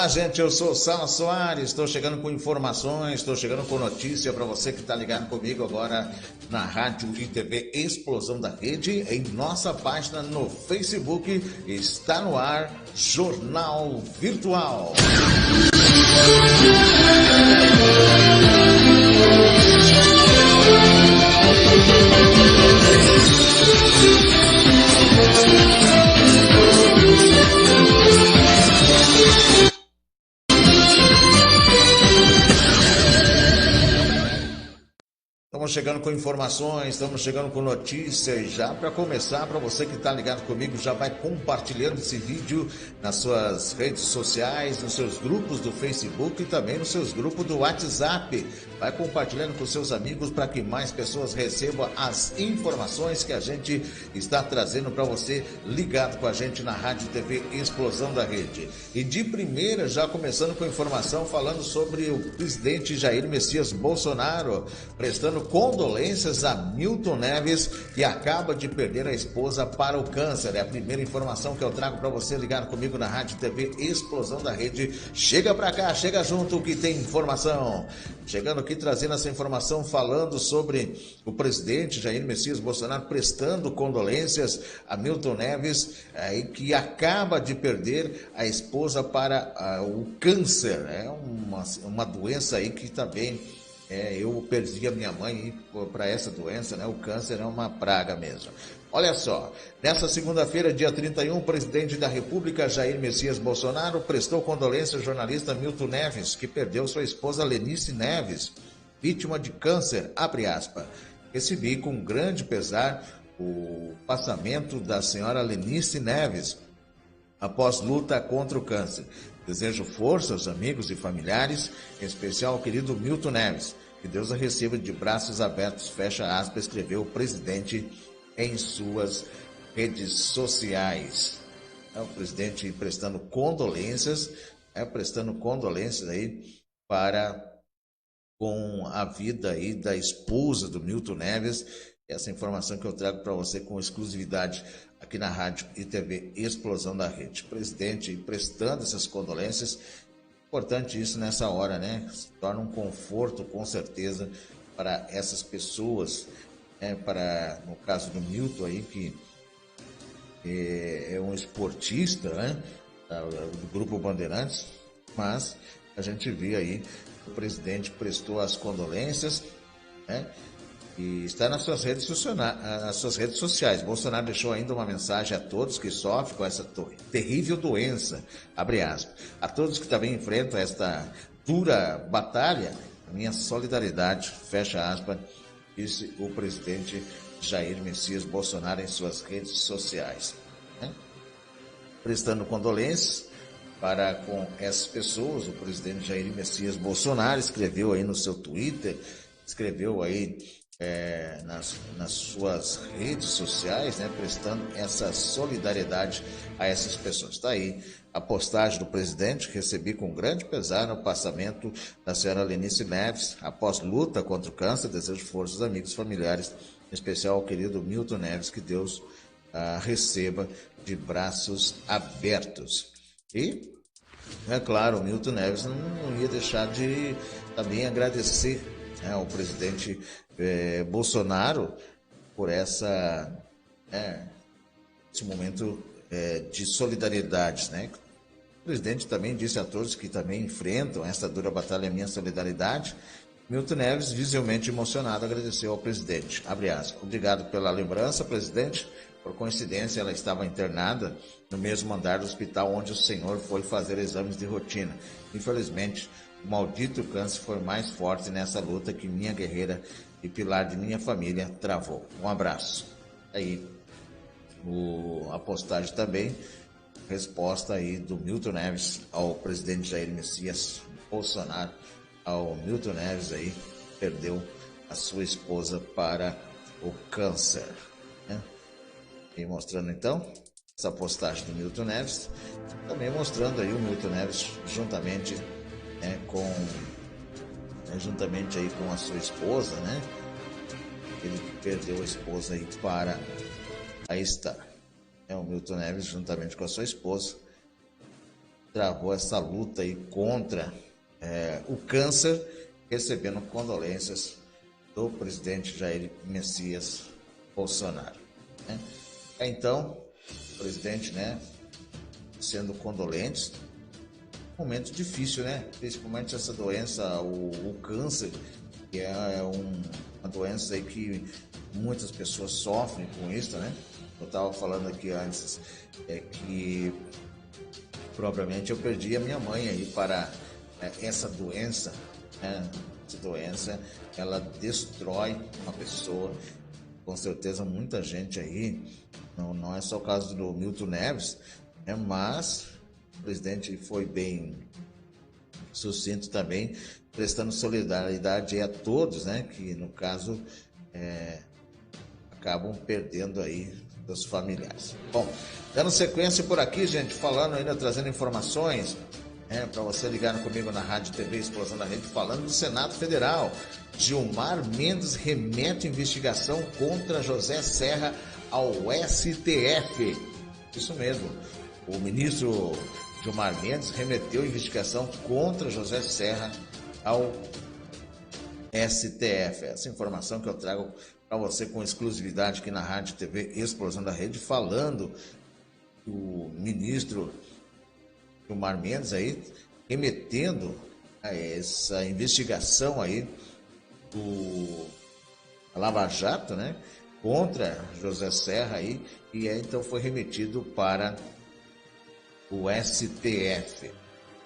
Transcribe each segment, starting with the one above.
Olá, gente, eu sou o Sala Soares, estou chegando com informações, estou chegando com notícia para você que está ligado comigo agora na Rádio e TV Explosão da Rede, em nossa página no Facebook, está no ar Jornal Virtual. Estamos chegando com informações, estamos chegando com notícias. Já para começar, para você que está ligado comigo, já vai compartilhando esse vídeo nas suas redes sociais, nos seus grupos do Facebook e também nos seus grupos do WhatsApp. Vai compartilhando com seus amigos para que mais pessoas recebam as informações que a gente está trazendo para você ligado com a gente na Rádio TV Explosão da Rede. E de primeira, já começando com informação, falando sobre o presidente Jair Messias Bolsonaro, prestando condolências a Milton Neves, que acaba de perder a esposa para o câncer. É a primeira informação que eu trago para você ligado comigo na Rádio TV Explosão da Rede. Chega para cá, chega junto que tem informação. Chegando aqui trazendo essa informação, falando sobre o presidente Jair Messias Bolsonaro prestando condolências a Milton Neves, que acaba de perder a esposa para o câncer. É uma doença aí que também eu perdi a minha mãe para essa doença, né? O câncer é uma praga mesmo. Olha só, nessa segunda-feira, dia 31, o presidente da República, Jair Messias Bolsonaro, prestou condolência ao jornalista Milton Neves, que perdeu sua esposa Lenice Neves, vítima de câncer, abre aspas. Recebi com grande pesar o passamento da senhora Lenice Neves, após luta contra o câncer. Desejo força aos amigos e familiares, em especial ao querido Milton Neves. Que Deus a receba de braços abertos, fecha aspas, escreveu o presidente em suas redes sociais. O presidente prestando condolências aí para com a vida aí da esposa do Milton Neves. Essa informação que eu trago para você com exclusividade aqui na Rádio e TV Explosão da Rede. Presidente prestando essas condolências, importante isso nessa hora, né? Se torna um conforto, com certeza, para essas pessoas, no caso do Milton aí, que é um esportista, né? Do Grupo Bandeirantes, mas a gente vê aí que o presidente prestou as condolências, né? E está nas suas redes sociais. Bolsonaro deixou ainda uma mensagem a todos que sofrem com essa terrível doença, abre aspas. A todos que também enfrentam esta dura batalha, a minha solidariedade, fecha aspas, disse o presidente Jair Messias Bolsonaro em suas redes sociais. Né? Prestando condolências para com essas pessoas, o presidente Jair Messias Bolsonaro escreveu aí no seu Twitter, escreveu aí nas suas redes sociais, né, prestando essa solidariedade a essas pessoas. Está aí a postagem do presidente. Recebi com grande pesar o passamento da senhora Lenice Neves após luta contra o câncer. Desejo forças aos amigos familiares, em especial ao querido Milton Neves, que Deus receba de braços abertos. E, é claro, o Milton Neves não ia deixar de também agradecer ao presidente Bolsonaro por esse momento de solidariedade, né? O presidente também disse a todos que também enfrentam essa dura batalha, minha solidariedade. Milton Neves, visivelmente emocionado, agradeceu ao presidente. Abre aspas. Obrigado pela lembrança, presidente. Por coincidência, ela estava internada no mesmo andar do hospital onde o senhor foi fazer exames de rotina. Infelizmente, o maldito câncer foi mais forte nessa luta que minha guerreira e pilar de minha família travou. Um abraço. Aí, a postagem também, resposta aí do Milton Neves ao presidente Jair Messias Bolsonaro, ao Milton Neves aí, perdeu a sua esposa para o câncer. Né? E mostrando então essa postagem do Milton Neves, também mostrando aí o Milton Neves juntamente juntamente aí com a sua esposa, né? Ele perdeu a esposa aí para... Aí está. O Milton Neves juntamente com a sua esposa travou essa luta aí contra o câncer, recebendo condolências do presidente Jair Messias Bolsonaro, né? Então, o presidente, né, sendo condolentes, momento difícil, né? Principalmente essa doença, o câncer, que é uma doença aí que muitas pessoas sofrem com isso, né? Eu estava falando aqui antes que propriamente eu perdi a minha mãe aí para essa doença, né? Essa doença, ela destrói uma pessoa. Com certeza muita gente aí, não é só o caso do Milton Neves, né? Mas o presidente foi bem sucinto também, prestando solidariedade a todos, né? Que no caso acabam perdendo aí dos familiares. Bom, dando sequência por aqui, gente, falando ainda, trazendo informações, para você ligar comigo na Rádio TV Explosão da Rede, falando do Senado Federal. Gilmar Mendes remete investigação contra José Serra ao STF. Isso mesmo, o ministro Gilmar Mendes remeteu investigação contra José Serra ao STF. Essa informação que eu trago para você com exclusividade aqui na Rádio TV Explosão da Rede, falando que o ministro Gilmar Mendes aí remetendo a essa investigação aí do Lava Jato, né, contra José Serra aí, e então foi remetido para o STF.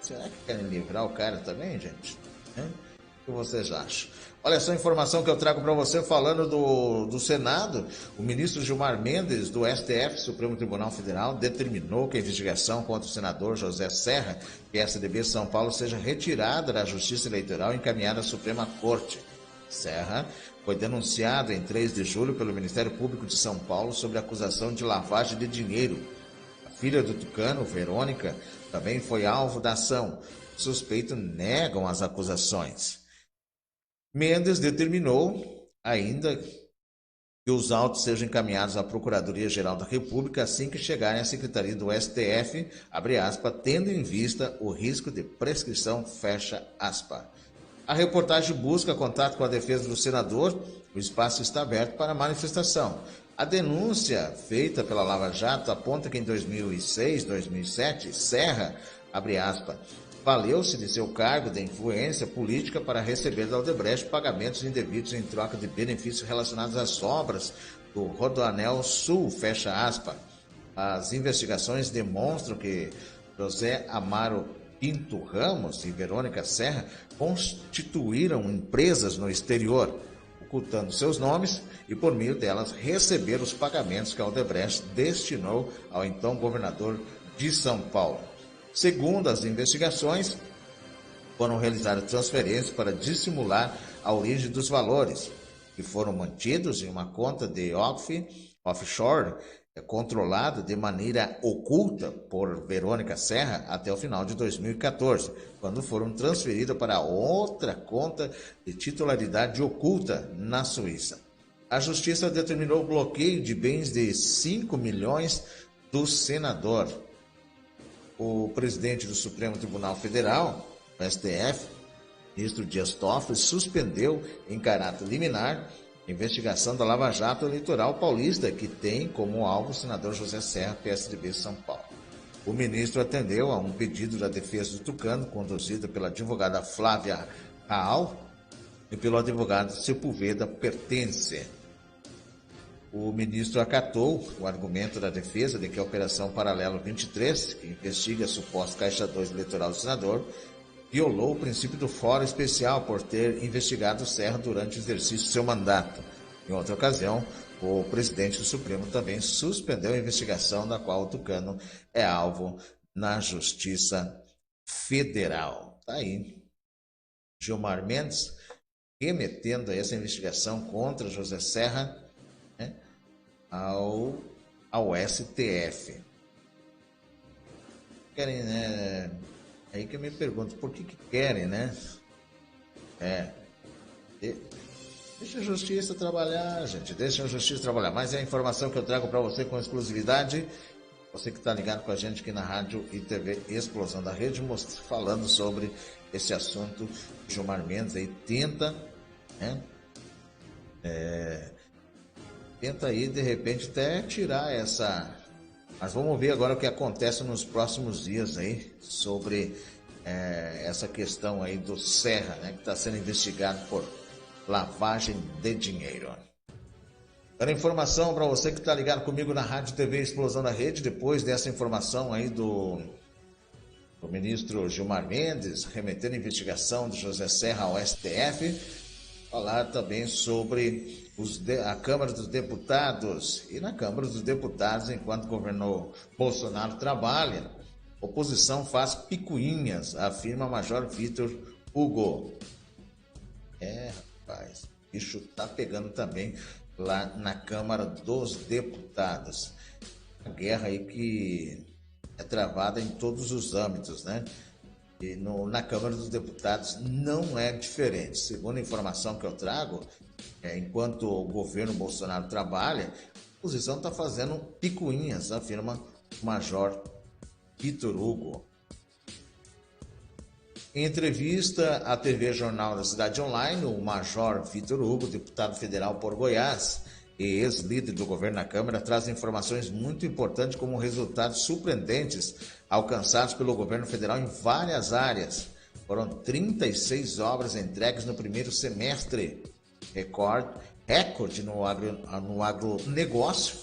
Será que querem livrar o cara também, gente? O que vocês acham? Olha só a informação que eu trago para você falando do Senado. O ministro Gilmar Mendes, do STF, Supremo Tribunal Federal, determinou que a investigação contra o senador José Serra, PSDB São Paulo, seja retirada da Justiça Eleitoral e encaminhada à Suprema Corte. Serra foi denunciado em 3 de julho pelo Ministério Público de São Paulo sobre acusação de lavagem de dinheiro. A filha do tucano, Verônica, também foi alvo da ação. Os suspeitos negam as acusações. Mendes determinou ainda que os autos sejam encaminhados à Procuradoria-Geral da República assim que chegarem à Secretaria do STF, abre aspas, tendo em vista o risco de prescrição, fecha aspas. A reportagem busca contato com a defesa do senador, o espaço está aberto para manifestação. A denúncia feita pela Lava Jato aponta que em 2006, 2007, Serra, abre aspas, valeu-se de seu cargo de influência política para receber da Odebrecht pagamentos indevidos em troca de benefícios relacionados às obras do Rodoanel Sul, fecha aspas. As investigações demonstram que José Amaro Pinto Ramos e Verônica Serra constituíram empresas no exterior, ocultando seus nomes e, por meio delas, receber os pagamentos que a Odebrecht destinou ao então governador de São Paulo. Segundo as investigações, foram realizadas transferências para dissimular a origem dos valores, que foram mantidos em uma conta de offshore, controlada de maneira oculta por Verônica Serra até o final de 2014, quando foram transferidas para outra conta de titularidade oculta na Suíça. A Justiça determinou o bloqueio de bens de 5 milhões do senador. O presidente do Supremo Tribunal Federal, o STF, ministro Dias Toffoli, suspendeu em caráter liminar a investigação da Lava Jato Eleitoral Paulista, que tem como alvo o senador José Serra, PSDB São Paulo. O ministro atendeu a um pedido da defesa do tucano, conduzido pela advogada Flávia Raal e pelo advogado Sepúlveda Pertence. O ministro acatou o argumento da defesa de que a Operação Paralelo 23, que investiga a suposta Caixa 2 eleitoral do senador, violou o princípio do fórum especial por ter investigado Serra durante o exercício do seu mandato. Em outra ocasião, o presidente do Supremo também suspendeu a investigação da qual o tucano é alvo na Justiça Federal. Tá aí. Gilmar Mendes remetendo a essa investigação contra José Serra, né, ao STF. Querem, né? Aí que eu me pergunto, por que querem, né? Deixa a justiça trabalhar, gente. Deixa a justiça trabalhar. Mas é a informação que eu trago para você com exclusividade. Você que está ligado com a gente aqui na Rádio e TV Explosão da Rede, falando sobre esse assunto. Gilmar Mendes aí tenta, né? Tenta aí, de repente, até tirar essa... Mas vamos ver agora o que acontece nos próximos dias aí sobre essa questão aí do Serra, né? Que está sendo investigado por lavagem de dinheiro. Dando informação para você que está ligado comigo na Rádio TV Explosão da Rede, depois dessa informação aí do ministro Gilmar Mendes, remetendo a investigação de José Serra ao STF, falar também sobre a Câmara dos Deputados. E na Câmara dos Deputados, enquanto o governo Bolsonaro trabalha, oposição faz picuinhas, afirma Major Vitor Hugo. Rapaz, o bicho tá pegando também lá na Câmara dos Deputados. Uma guerra aí que é travada em todos os âmbitos, né? E na Câmara dos Deputados não é diferente. Segundo a informação que eu trago, enquanto o governo Bolsonaro trabalha, a oposição está fazendo picuinhas, afirma o Major Vitor Hugo. Em entrevista à TV Jornal da Cidade Online, o Major Vitor Hugo, deputado federal por Goiás e ex-líder do governo na Câmara, traz informações muito importantes como resultados surpreendentes alcançados pelo governo federal em várias áreas. Foram 36 obras entregues no primeiro semestre, recorde no agronegócio,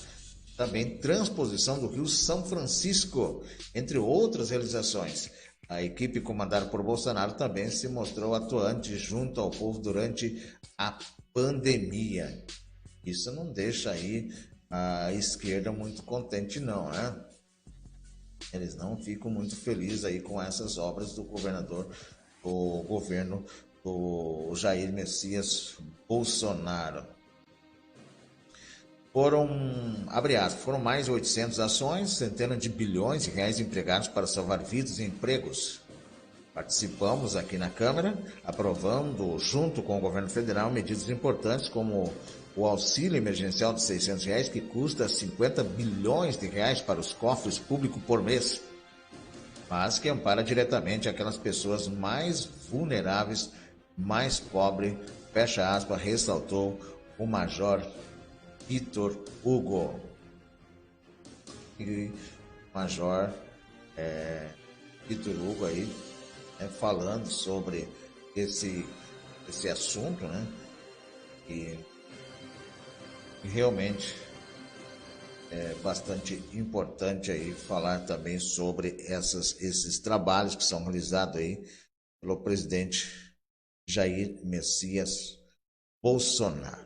também transposição do Rio São Francisco, entre outras realizações. A equipe comandada por Bolsonaro também se mostrou atuante junto ao povo durante a pandemia. Isso não deixa aí a esquerda muito contente não, né? Eles não ficam muito felizes aí com essas obras do governo do Jair Messias Bolsonaro. Foram mais de 800 ações, centenas de bilhões de reais empregados para salvar vidas e empregos. Participamos aqui na Câmara, aprovando, junto com o governo federal, medidas importantes como o auxílio emergencial de R$600, que custa 50 bilhões de reais para os cofres públicos por mês, mas que ampara diretamente aquelas pessoas mais vulneráveis, mais pobres, fecha aspas, ressaltou o Major Vitor Hugo. E o Major Vitor Hugo aí falando sobre esse assunto, né? E realmente é bastante importante aí falar também sobre esses trabalhos que são realizados aí pelo presidente Jair Messias Bolsonaro.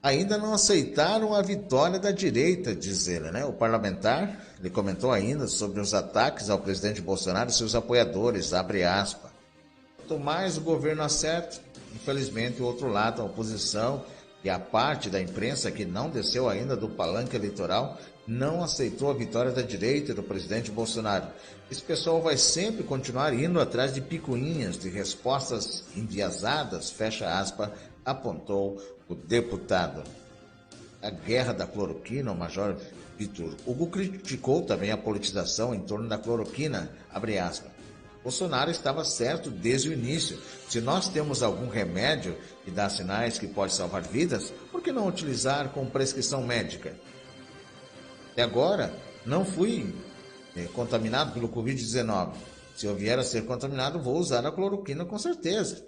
Ainda não aceitaram a vitória da direita, diz ele, né? O parlamentar, ele comentou ainda sobre os ataques ao presidente Bolsonaro e seus apoiadores, abre aspas. Quanto mais o governo acerta, infelizmente o outro lado, a oposição e a parte da imprensa que não desceu ainda do palanque eleitoral, não aceitou a vitória da direita do presidente Bolsonaro. Esse pessoal vai sempre continuar indo atrás de picuinhas, de respostas enviesadas, fecha aspas, apontou o deputado. A guerra da cloroquina, o Major Vitor Hugo criticou também a politização em torno da cloroquina, abre aspas. Bolsonaro estava certo desde o início. Se nós temos algum remédio que dá sinais que pode salvar vidas, por que não utilizar com prescrição médica? Até agora, não fui contaminado pelo Covid-19. Se eu vier a ser contaminado, vou usar a cloroquina com certeza.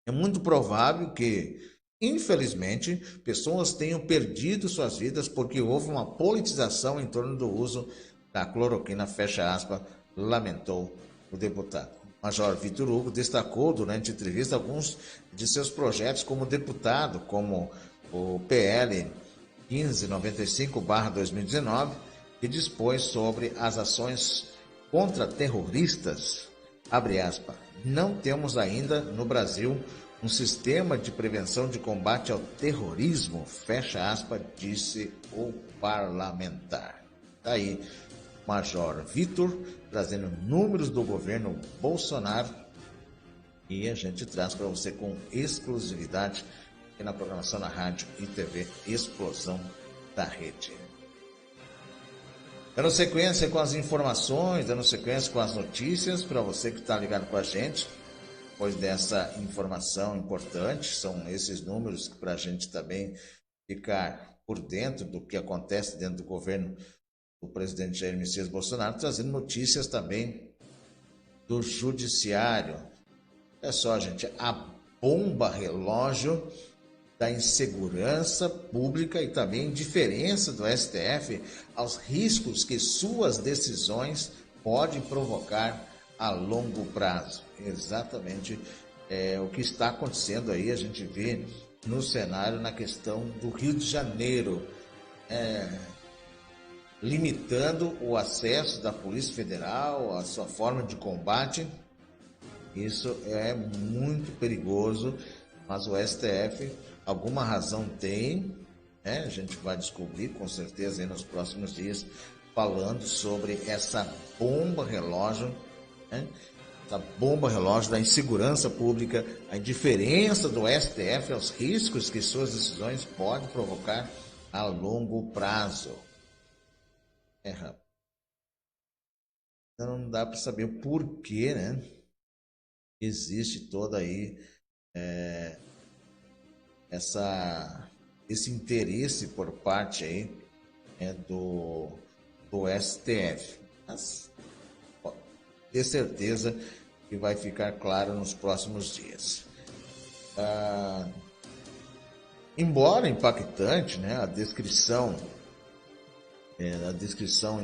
É muito provável que, infelizmente, pessoas tenham perdido suas vidas porque houve uma politização em torno do uso da cloroquina, fecha aspas, lamentou o deputado. Major Vitor Hugo destacou durante a entrevista alguns de seus projetos como deputado, como o PL 1595/2019, que dispôs sobre as ações contra terroristas, abre aspas. Não temos ainda no Brasil um sistema de prevenção de combate ao terrorismo, fecha aspas, disse o parlamentar. Daí, Major Vitor, trazendo números do governo Bolsonaro, e a gente traz para você com exclusividade aqui na programação na Rádio e TV Explosão da rede. Dando sequência com as informações, dando sequência com as notícias, para você que está ligado com a gente, depois dessa informação importante, são esses números para a gente também ficar por dentro do que acontece dentro do governo do presidente Jair Messias Bolsonaro, trazendo notícias também do judiciário. É só, gente, a bomba relógio da insegurança pública e também indiferença do STF aos riscos que suas decisões podem provocar a longo prazo. Exatamente o que está acontecendo aí, a gente vê no cenário na questão do Rio de Janeiro, limitando o acesso da Polícia Federal, a sua forma de combate. Isso é muito perigoso, mas o STF alguma razão tem, né? A gente vai descobrir com certeza aí nos próximos dias, falando sobre essa bomba relógio, né? Essa bomba relógio da insegurança pública, a indiferença do STF aos riscos que suas decisões podem provocar a longo prazo. Rapaz. Então não dá para saber o porquê, né? Existe toda aí esse interesse por parte aí do STF. Mas ter certeza que vai ficar claro nos próximos dias. Embora impactante, né, a descrição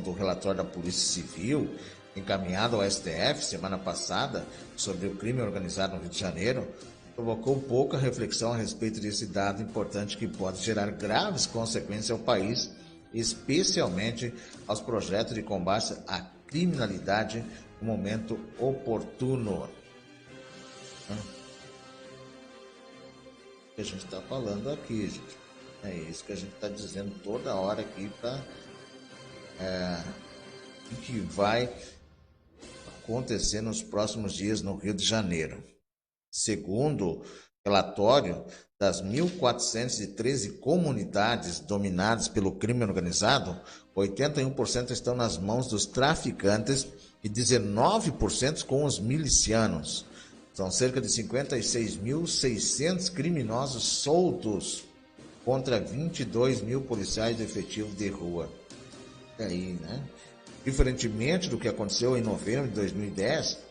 do relatório da Polícia Civil encaminhado ao STF semana passada sobre o crime organizado no Rio de Janeiro, provocou pouca reflexão a respeito desse dado importante que pode gerar graves consequências ao país, especialmente aos projetos de combate à criminalidade no momento oportuno. O que a gente está falando aqui, gente. É isso que a gente está dizendo toda hora aqui para o que vai acontecer nos próximos dias no Rio de Janeiro. Segundo relatório, das 1.413 comunidades dominadas pelo crime organizado, 81% estão nas mãos dos traficantes e 19% com os milicianos. São cerca de 56.600 criminosos soltos contra 22 mil policiais efetivos de rua. E aí, né? Diferentemente do que aconteceu em novembro de 2010,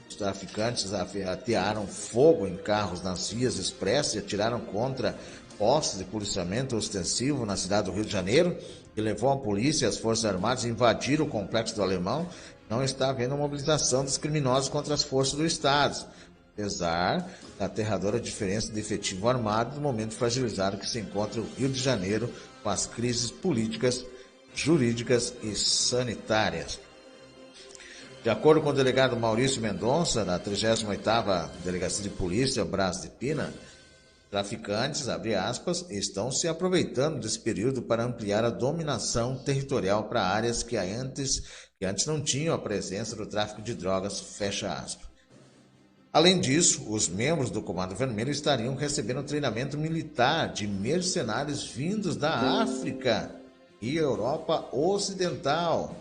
os traficantes atearam fogo em carros nas vias expressas e atiraram contra postos de policiamento ostensivo na cidade do Rio de Janeiro, que levou a polícia e as forças armadas a invadir o complexo do Alemão. Não está havendo mobilização dos criminosos contra as forças do Estado, apesar da aterradora diferença de efetivo armado no momento fragilizado que se encontra o Rio de Janeiro com as crises políticas, jurídicas e sanitárias. De acordo com o delegado Maurício Mendonça, da 38ª Delegacia de Polícia Brás de Pina, traficantes, abre aspas, estão se aproveitando desse período para ampliar a dominação territorial para áreas que antes não tinham a presença do tráfico de drogas, fecha aspas. Além disso, os membros do Comando Vermelho estariam recebendo treinamento militar de mercenários vindos da África e Europa Ocidental.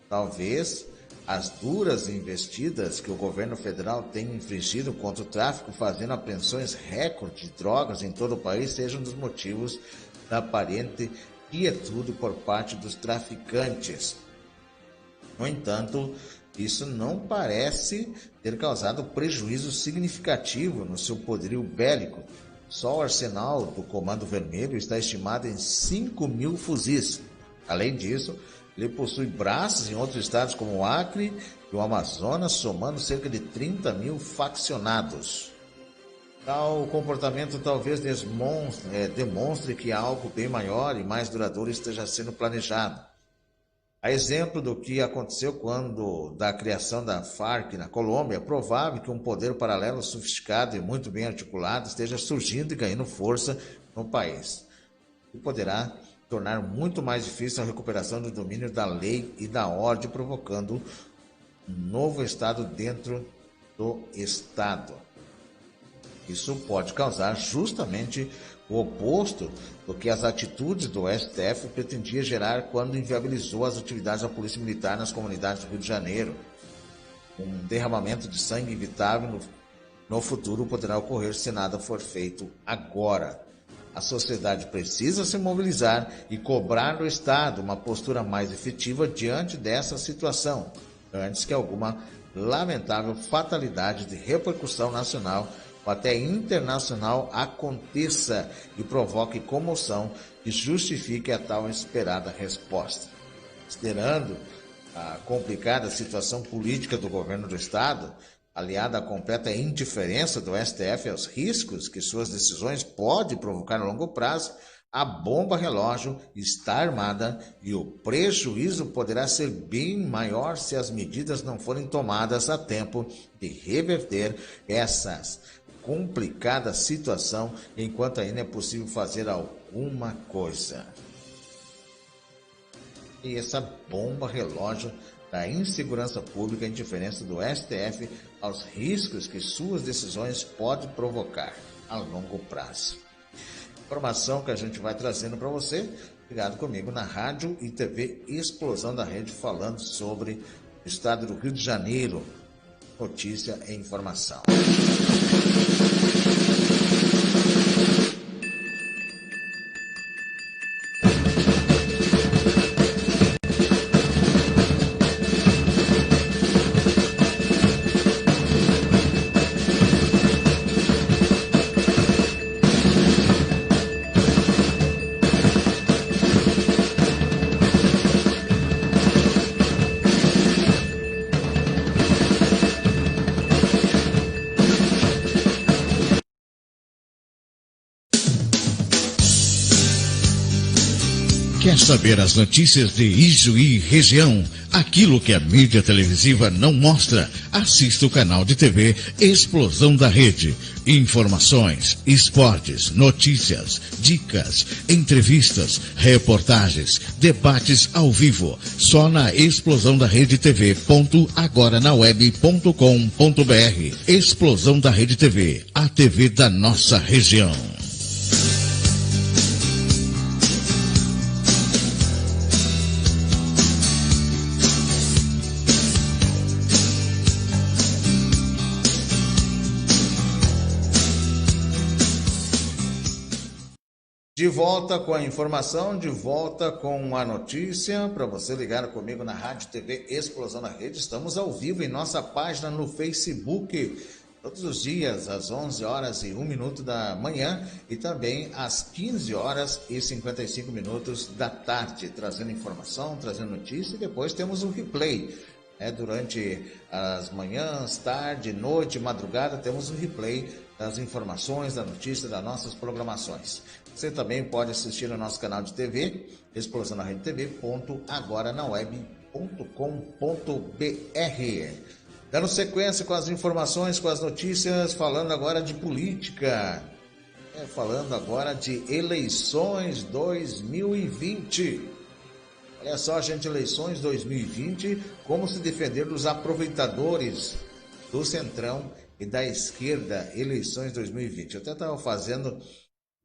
Talvez as duras investidas que o governo federal tem infligido contra o tráfico, fazendo apreensões recorde de drogas em todo o país, sejam um dos motivos da aparente quietude por parte dos traficantes. No entanto, isso não parece ter causado prejuízo significativo no seu poderio bélico. Só o arsenal do Comando Vermelho está estimado em 5.000 fuzis. Além disso, ele possui braços em outros estados como o Acre e o Amazonas, somando cerca de 30.000 faccionados. Tal comportamento talvez demonstre que algo bem maior e mais duradouro esteja sendo planejado. A exemplo do que aconteceu da criação da Farc na Colômbia, é provável que um poder paralelo sofisticado e muito bem articulado esteja surgindo e ganhando força no país, e poderá tornar muito mais difícil a recuperação do domínio da lei e da ordem, provocando um novo Estado dentro do Estado. Isso pode causar justamente o oposto do que as atitudes do STF pretendia gerar quando inviabilizou as atividades da Polícia Militar nas comunidades do Rio de Janeiro. Um derramamento de sangue evitável no futuro poderá ocorrer se nada for feito agora. A sociedade precisa se mobilizar e cobrar do Estado uma postura mais efetiva diante dessa situação, antes que alguma lamentável fatalidade de repercussão nacional ou até internacional aconteça e provoque comoção que justifique a tal esperada resposta. Considerando a complicada situação política do governo do Estado, aliada à completa indiferença do STF aos riscos que suas decisões podem provocar a longo prazo, a bomba relógio está armada e o prejuízo poderá ser bem maior se as medidas não forem tomadas a tempo de reverter essa complicada situação enquanto ainda é possível fazer alguma coisa. E essa bomba relógio da insegurança pública e indiferença do STF aos riscos que suas decisões podem provocar a longo prazo. Informação que a gente vai trazendo para você, ligado comigo na rádio e TV Explosão da Rede, falando sobre o estado do Rio de Janeiro. Notícia e informação. Quer saber as notícias de Ijuí e região? Aquilo que a mídia televisiva não mostra? Assista o canal de TV Explosão da Rede. Informações, esportes, notícias, dicas, entrevistas, reportagens, debates ao vivo. Só na Explosão da Rede TV. agoranaweb.com.br. Explosão da Rede TV, a TV da nossa região. De volta com a informação, de volta com a notícia, para você ligar comigo na Rádio TV Explosão da Rede. Estamos ao vivo em nossa página no Facebook, todos os dias, às 11 horas e 1 minuto da manhã e também às 15 horas e 55 minutos da tarde, trazendo informação, trazendo notícia, e depois temos o replay. Durante as manhãs, tarde, noite, madrugada, temos o replay das informações, da notícia, das nossas programações. Você também pode assistir no nosso canal de TV, Explosão na Rede TV.agoranaweb.com.br. Dando sequência com as informações, com as notícias, falando agora de política. Falando agora de eleições 2020. Olha só, gente, eleições 2020, como se defender dos aproveitadores do Centrão e da esquerda, eleições 2020. Eu até estava fazendo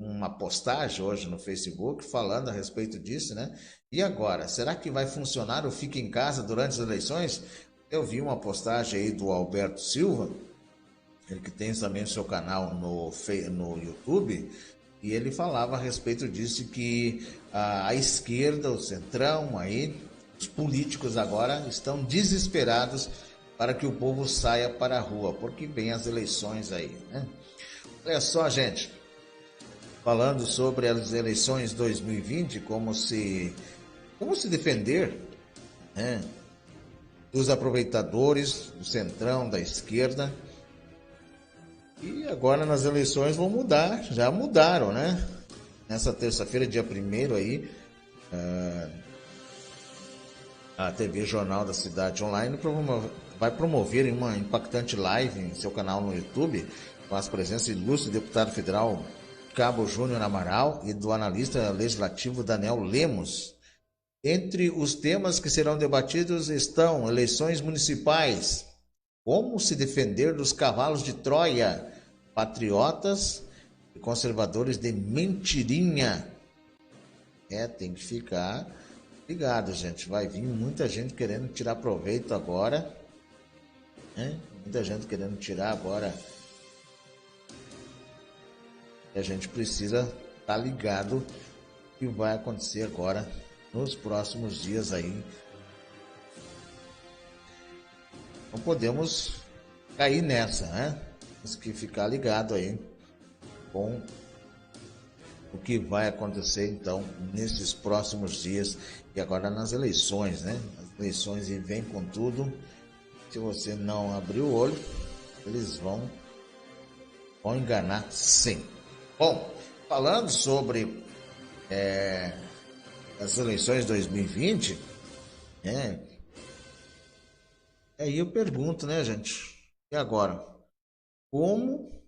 uma postagem hoje no Facebook falando a respeito disso, né? E agora, será que vai funcionar o Fica em Casa durante as eleições? Eu vi uma postagem aí do Alberto Silva, ele que tem também o seu canal no YouTube, e ele falava a respeito disso, que a esquerda, o Centrão, aí, os políticos agora estão desesperados para que o povo saia para a rua, porque vem as eleições aí, né? Olha só, gente, falando sobre as eleições 2020, como se defender, né, dos aproveitadores do Centrão, da esquerda. E agora nas eleições vão mudar, já mudaram, né? Nessa terça-feira, dia 1º aí, a TV Jornal da Cidade Online vai promover uma impactante live em seu canal no YouTube, com as presenças ilustres do deputado federal Cabo Júnior Amaral e do analista legislativo Daniel Lemos. Entre os temas que serão debatidos estão eleições municipais, como se defender dos cavalos de Troia, patriotas conservadores de mentirinha. Tem que ficar ligado, gente. Vai vir muita gente querendo tirar proveito agora. Muita gente querendo tirar agora. E a gente precisa estar ligado o que vai acontecer agora nos próximos dias aí. Não podemos cair nessa, né? Temos que ficar ligado aí com o que vai acontecer então nesses próximos dias e agora nas eleições, né? As eleições e vem com tudo. Se você não abrir o olho, eles vão enganar sim. Bom, falando sobre as eleições de 2020, aí eu pergunto, né, gente? E agora? Como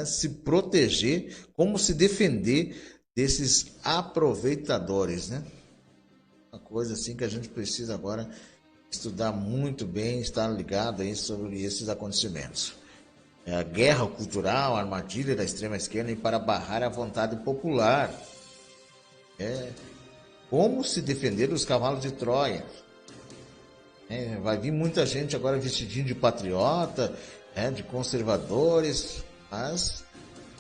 se proteger, como se defender desses aproveitadores, né? Uma coisa assim que a gente precisa agora estudar muito bem, estar ligado aí sobre esses acontecimentos. A guerra cultural, a armadilha da extrema esquerda para barrar a vontade popular. Como se defender dos cavalos de Troia. Vai vir muita gente agora vestidinho de patriota, de conservadores, mas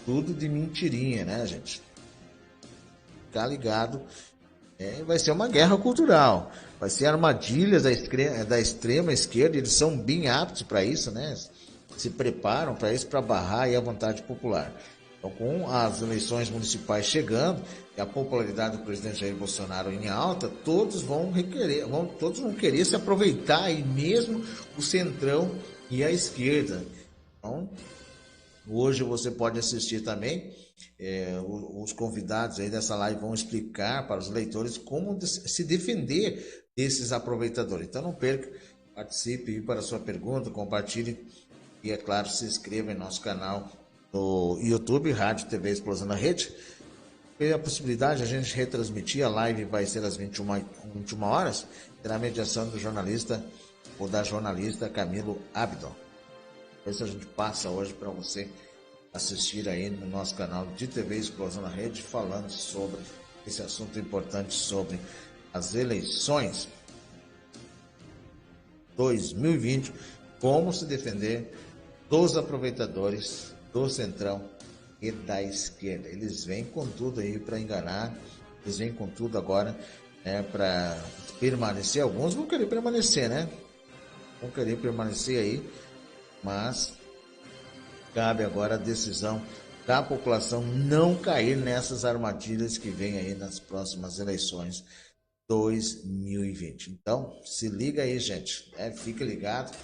tudo de mentirinha, né, gente? Ficar ligado. Vai ser uma guerra cultural. Vai ser armadilhas da extrema esquerda. Eles são bem aptos para isso, né? Se preparam para isso, para barrar aí a vontade popular. Então, com as eleições municipais chegando e a popularidade do presidente Jair Bolsonaro em alta, todos vão querer se aproveitar, e mesmo o centrão e a esquerda. Então, hoje você pode assistir também, os convidados aí dessa live vão explicar para os leitores como se defender desses aproveitadores. Então não perca, participe para a sua pergunta, compartilhe e, é claro, se inscreva em nosso canal no YouTube, Rádio TV Explosão da Rede. Tem a possibilidade de a gente retransmitir, a live vai ser às 21 horas, terá a mediação do jornalista ou da jornalista Camilo Abdon. Isso a gente passa hoje para você assistir aí no nosso canal de TV Explosão na Rede, falando sobre esse assunto importante, sobre as eleições 2020, como se defender dos aproveitadores do centrão e da esquerda. Eles vêm com tudo aí para enganar, eles vêm com tudo agora para permanecer. Alguns vão querer permanecer, né? Vão querer permanecer aí, mas cabe agora a decisão da população não cair nessas armadilhas que vem aí nas próximas eleições 2020. Então, se liga aí, gente. Fica ligado.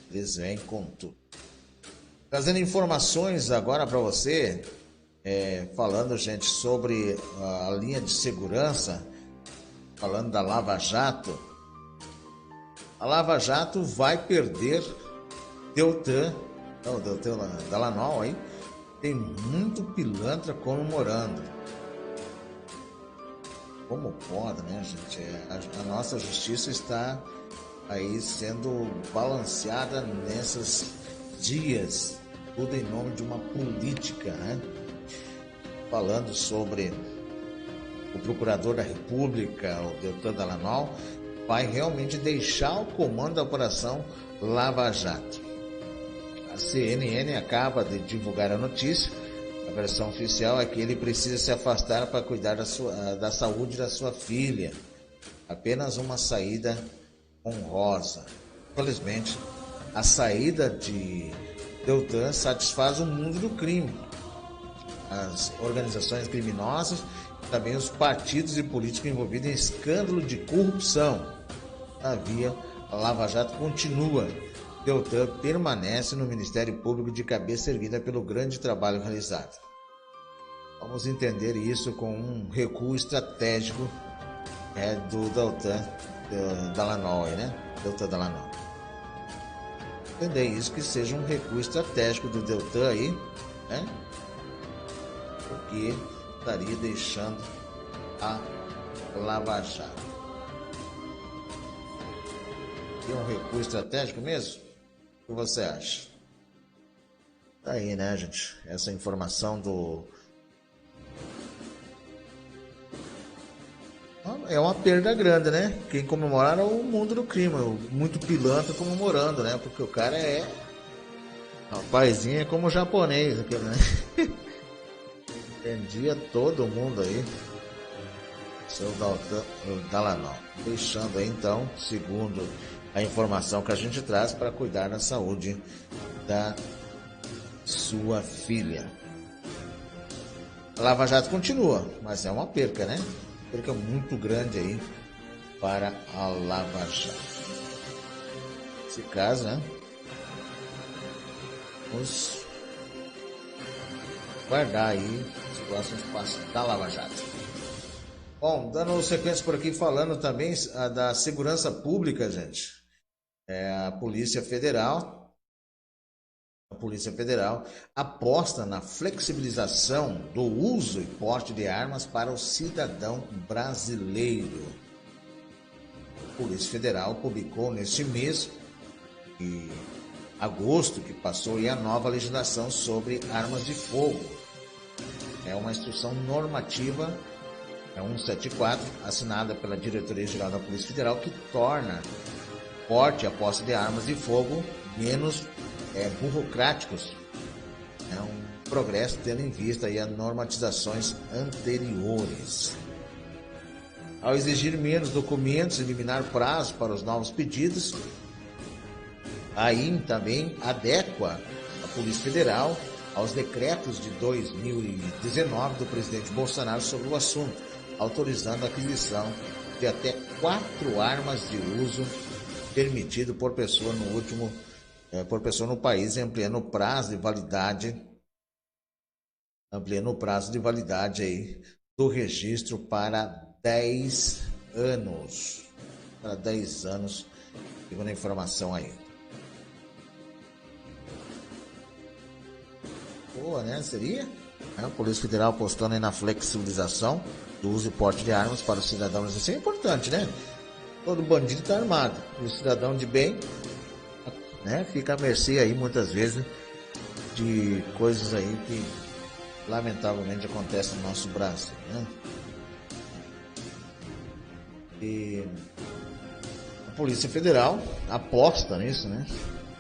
Eles vêm com tudo. Trazendo informações agora para você, falando, gente, sobre a linha de segurança, falando da Lava Jato. A Lava Jato vai perder Deltan Dallagnol aí, tem muito pilantra comemorando. Como pode, né, gente? A nossa justiça está aí sendo balanceada nesses dias, tudo em nome de uma política, né? Falando sobre o procurador da República, o Deltan Dallagnol, vai realmente deixar o comando da Operação Lava Jato. A CNN acaba de divulgar a notícia. A versão oficial é que ele precisa se afastar para cuidar da saúde da sua filha. Apenas uma saída honrosa. Infelizmente, a saída de Deltan satisfaz o mundo do crime, as organizações criminosas e também os partidos e políticos envolvidos em escândalo de corrupção. Todavia, a Lava Jato continua. Deltan permanece no Ministério Público de cabeça erguida pelo grande trabalho realizado. Vamos entender isso com um recuo estratégico do Deltan Dallagnol, né? Deltan Dallagnol. Entender isso, que seja um recuo estratégico do Deltan aí, né? Porque estaria deixando a Lava Jato. É um recuo estratégico mesmo? O que você acha? Tá aí, né, gente? Essa informação do... É uma perda grande, né? Quem comemorar é o mundo do crime, muito pilantra comemorando, né? Porque o cara é... Rapazinho é como o japonês, aquele, né? Prendia todo mundo aí. Seu Dallagnol. Deixando aí, então, segundo a informação que a gente traz, para cuidar da saúde da sua filha. A Lava Jato continua, mas é uma perca, né? Perca muito grande aí para a Lava Jato. Nesse caso, né? Vamos guardar aí os próximos passos da Lava Jato. Bom, dando sequência por aqui, falando também da segurança pública, gente. A Polícia Federal aposta na flexibilização do uso e porte de armas para o cidadão brasileiro. A Polícia Federal publicou neste mês de agosto que passou a nova legislação sobre armas de fogo. É uma instrução normativa, 174, assinada pela Diretoria-Geral da Polícia Federal, que torna o porte e a posse de armas de fogo menos burocráticos. É um progresso tendo em vista aí as normatizações anteriores. Ao exigir menos documentos e eliminar prazos para os novos pedidos, aí também adequa a Polícia Federal aos decretos de 2019 do presidente Bolsonaro sobre o assunto, autorizando a aquisição de até 4 armas de uso permitido por pessoa no país, ampliando o prazo de validade aí do registro para 10 anos. Para 10 anos, segundo a informação aí. Boa, né? Seria? A Polícia Federal apostando aí na flexibilização do uso e porte de armas para os cidadãos. Isso é importante, né? Todo bandido está armado. O cidadão de bem, né, fica à mercê aí muitas vezes de coisas aí que lamentavelmente acontecem no nosso Brasil, né? E a Polícia Federal aposta nisso, né?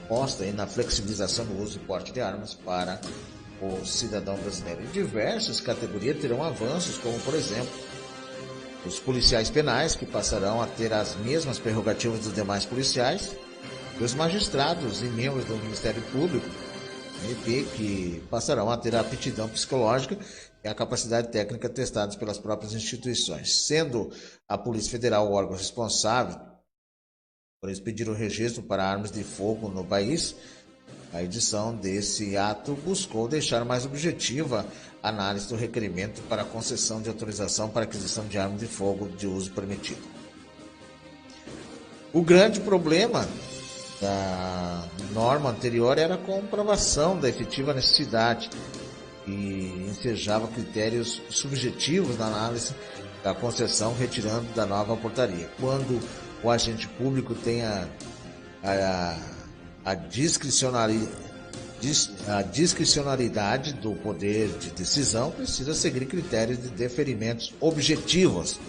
Aposta aí na flexibilização do uso e porte de armas para o cidadão brasileiro. E diversas categorias terão avanços, como por exemplo os policiais penais, que passarão a ter as mesmas prerrogativas dos demais policiais, e os magistrados e membros do Ministério Público, MP, que passarão a ter a aptidão psicológica e a capacidade técnica testadas pelas próprias instituições, sendo a Polícia Federal o órgão responsável por expedir o registro para armas de fogo no país. A edição desse ato buscou deixar mais objetiva a análise do requerimento para a concessão de autorização para aquisição de armas de fogo de uso permitido. O grande problema da norma anterior era a comprovação da efetiva necessidade e ensejava critérios subjetivos na análise da concessão, retirando da nova portaria. Quando o agente público tem a discricionariedade do poder de decisão, precisa seguir critérios de deferimentos objetivos.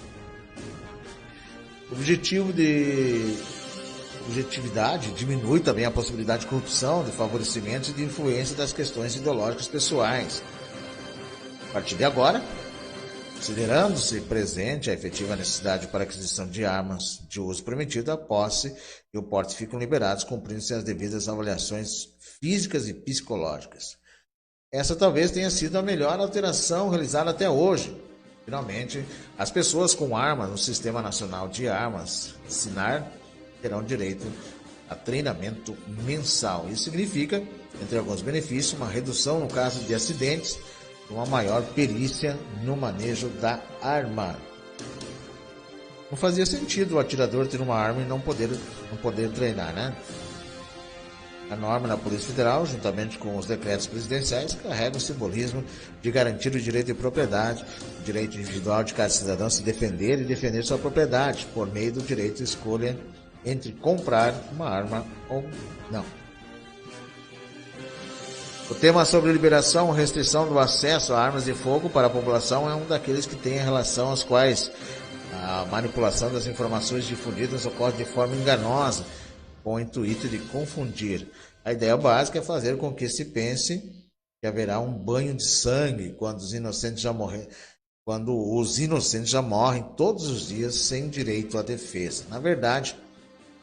Objetividade diminui também a possibilidade de corrupção, de favorecimento e de influência das questões ideológicas pessoais. A partir de agora, considerando-se presente a efetiva necessidade para a aquisição de armas de uso permitido, a posse e o porte ficam liberados, cumprindo-se as devidas avaliações físicas e psicológicas. Essa talvez tenha sido a melhor alteração realizada até hoje. Finalmente, as pessoas com armas no Sistema Nacional de Armas, SINAR, terão direito a treinamento mensal. Isso significa, entre alguns benefícios, uma redução no caso de acidentes, uma maior perícia no manejo da arma. Não fazia sentido o atirador ter uma arma e não poder treinar, né? A norma da Polícia Federal, juntamente com os decretos presidenciais, carrega o simbolismo de garantir o direito de propriedade, o direito individual de cada cidadão se defender e defender sua propriedade, por meio do direito de escolha entre comprar uma arma ou não. O tema sobre liberação ou restrição do acesso a armas de fogo para a população é um daqueles que tem relação aos quais a manipulação das informações difundidas ocorre de forma enganosa, com o intuito de confundir. A ideia básica é fazer com que se pense que haverá um banho de sangue quando os inocentes já morrem todos os dias sem direito à defesa. Na verdade,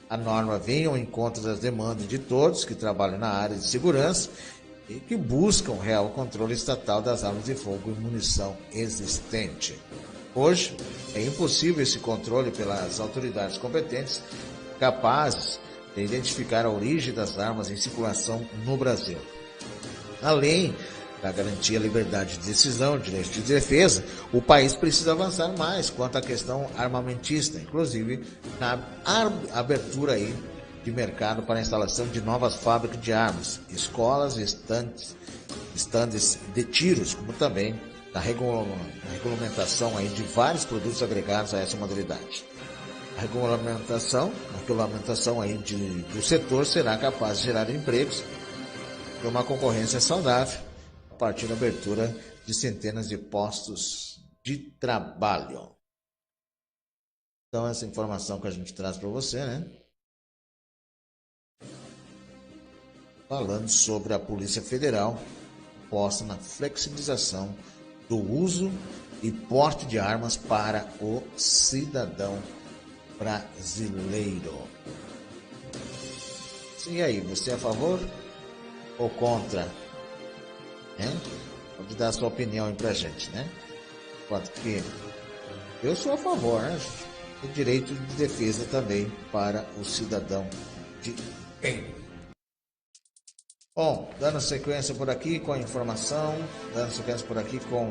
a norma vem ao encontro das demandas de todos que trabalham na área de segurança e que buscam real controle estatal das armas de fogo e munição existente. Hoje, é impossível esse controle pelas autoridades competentes capazes de identificar a origem das armas em circulação no Brasil. Além da garantia à liberdade de decisão, direito de defesa, o país precisa avançar mais quanto à questão armamentista, inclusive na abertura aí de mercado para a instalação de novas fábricas de armas, escolas e estandes de tiros, como também da regulamentação aí de vários produtos agregados a essa modalidade. A regulamentação aí do setor será capaz de gerar empregos e uma concorrência saudável a partir da abertura de centenas de postos de trabalho. Então, essa informação que a gente traz para você, né? Falando sobre a Polícia Federal posta na flexibilização do uso e porte de armas para o cidadão brasileiro. E aí, você é a favor ou contra? Pode dar a sua opinião aí pra gente, né? Enquanto que eu sou a favor, né? O direito de defesa também para o cidadão de bem. Bom, dando sequência por aqui com a informação, dando sequência por aqui com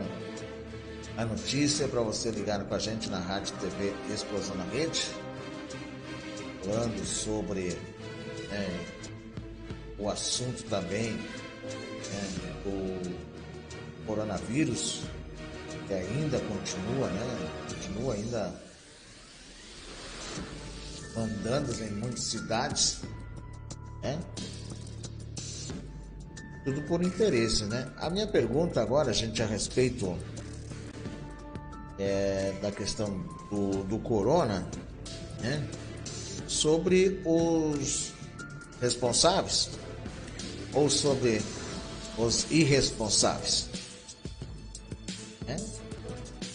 a notícia para você ligar com a gente na Rádio TV Explosão na Rede, falando sobre o assunto também do coronavírus, que ainda continua, né? Continua ainda mandando em muitas cidades, né? Tudo por interesse, né? A minha pergunta agora, gente, a respeito da questão do corona, né? Sobre os responsáveis ou sobre os irresponsáveis, né?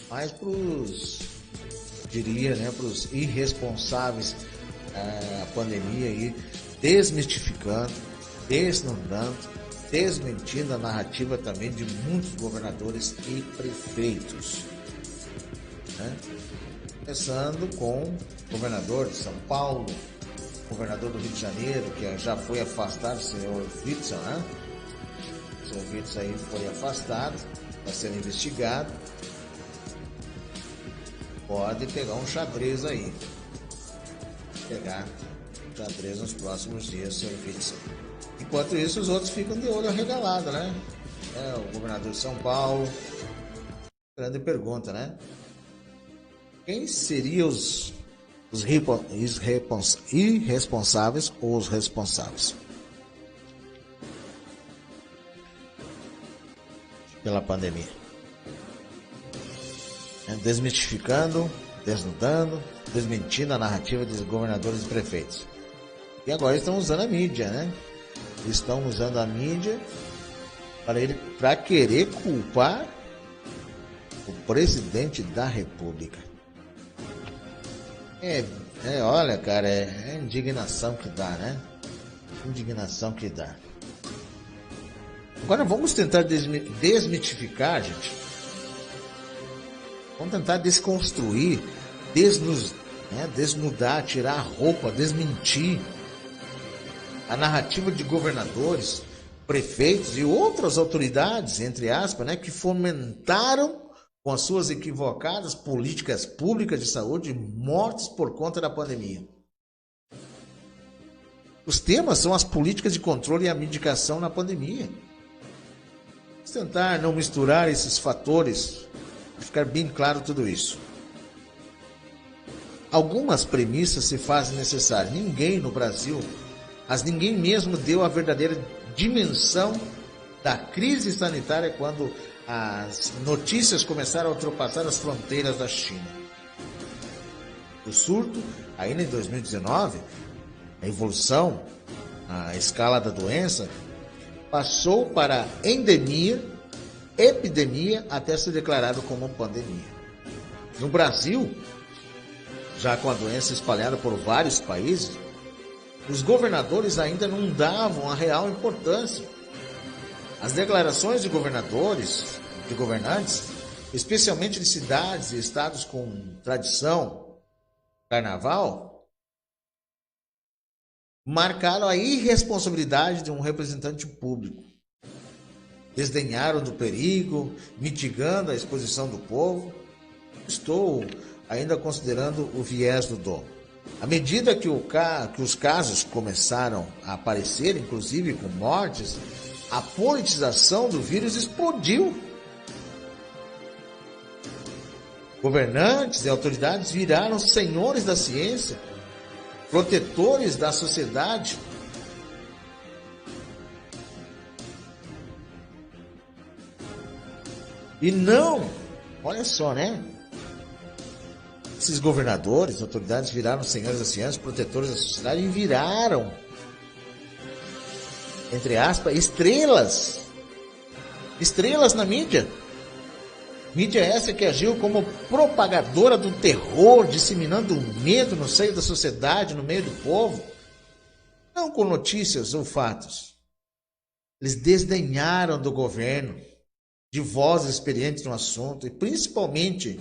Mas para os irresponsáveis, a pandemia aí, desmistificando, desnudando, desmentindo a narrativa também de muitos governadores e prefeitos, né? Começando com o governador de São Paulo, governador do Rio de Janeiro, que já foi afastado, o senhor Witzel, né? O senhor Witzel aí foi afastado, está sendo investigado. Pode pegar um xadrez aí. Pegar um xadrez nos próximos dias, senhor Witzel. Enquanto isso, os outros ficam de olho arregalado, né? O governador de São Paulo. Grande pergunta, né? Quem seriam os irresponsáveis ou os responsáveis pela pandemia? Desmistificando, desnudando, desmentindo a narrativa dos governadores e prefeitos. E agora estão usando a mídia, né? Estão usando a mídia para querer culpar o presidente da República. Olha, cara, é indignação que dá, né? Indignação que dá. Agora vamos tentar desmitificar, gente. Vamos tentar desconstruir, desnudar, tirar a roupa, desmentir a narrativa de governadores, prefeitos e outras autoridades, entre aspas, né, que fomentaram com as suas equivocadas políticas públicas de saúde mortes por conta da pandemia. Os temas são as políticas de controle e a medicação na pandemia. Vamos tentar não misturar esses fatores, para ficar bem claro tudo isso. Algumas premissas se fazem necessárias. Ninguém no Brasil, ninguém mesmo deu a verdadeira dimensão da crise sanitária quando as notícias começaram a ultrapassar as fronteiras da China. O surto, ainda em 2019, a evolução, a escala da doença, passou para endemia, epidemia, até ser declarado como pandemia. No Brasil, já com a doença espalhada por vários países, os governadores ainda não davam a real importância. As declarações de governadores, de governantes, especialmente de cidades e estados com tradição carnaval, marcaram a irresponsabilidade de um representante público. Desdenharam do perigo, mitigando a exposição do povo. Estou ainda considerando o viés do dom. À medida que os casos começaram a aparecer, inclusive com mortes, a politização do vírus explodiu. Governantes e autoridades viraram senhores da ciência, protetores da sociedade. E não, olha só, né? Esses governadores, autoridades viraram senhores da ciência, protetores da sociedade e viraram, entre aspas, estrelas na mídia. Mídia essa que agiu como propagadora do terror, disseminando medo no seio da sociedade, no meio do povo. Não com notícias ou fatos. Eles desdenharam do governo, de vozes experientes no assunto e principalmente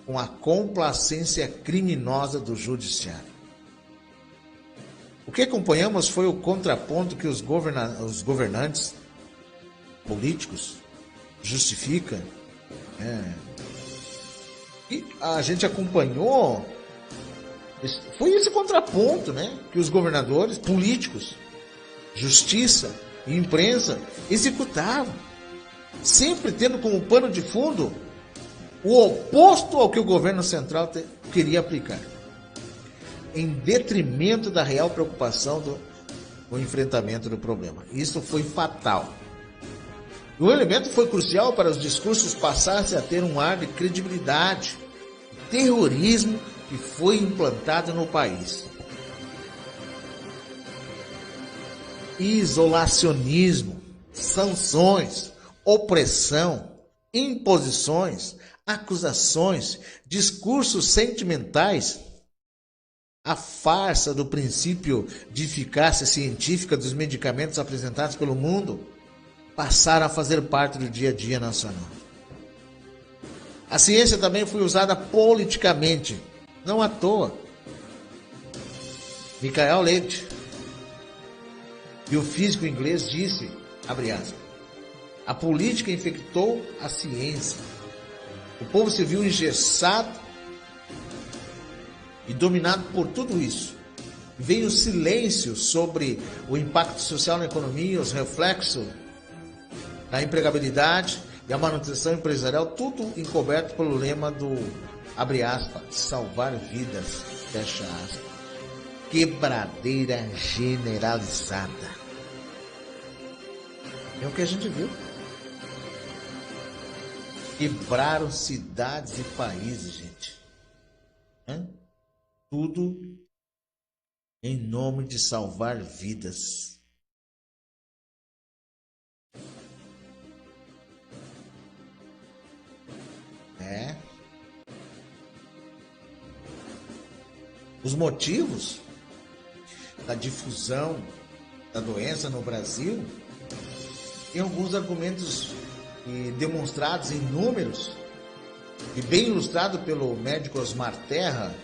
com a complacência criminosa do judiciário. O que acompanhamos foi o contraponto que os governantes políticos justificam. E a gente acompanhou, foi esse contraponto, né, que os governadores políticos, justiça e imprensa executavam, sempre tendo como pano de fundo o oposto ao que o governo central queria aplicar, em detrimento da real preocupação do enfrentamento do problema. Isso foi fatal. O elemento foi crucial para os discursos passarem a ter um ar de credibilidade, terrorismo que foi implantado no país. Isolacionismo, sanções, opressão, imposições, acusações, discursos sentimentais, a farsa do princípio de eficácia científica dos medicamentos apresentados pelo mundo passaram a fazer parte do dia a dia nacional. A ciência também foi usada politicamente, não à toa. Michael Leite, e o físico inglês disse, abre aspas, a política infectou a ciência. O povo se viu engessado e dominado por tudo isso. Veio o silêncio sobre o impacto social na economia, os reflexos na empregabilidade e a manutenção empresarial, tudo encoberto pelo lema do, abre aspas, salvar vidas, fecha aspas. Quebradeira generalizada. É o que a gente viu. Quebraram cidades e países, gente. Tudo em nome de salvar vidas. Os motivos da difusão da doença no Brasil tem alguns argumentos demonstrados em números e bem ilustrado pelo médico Osmar Terra,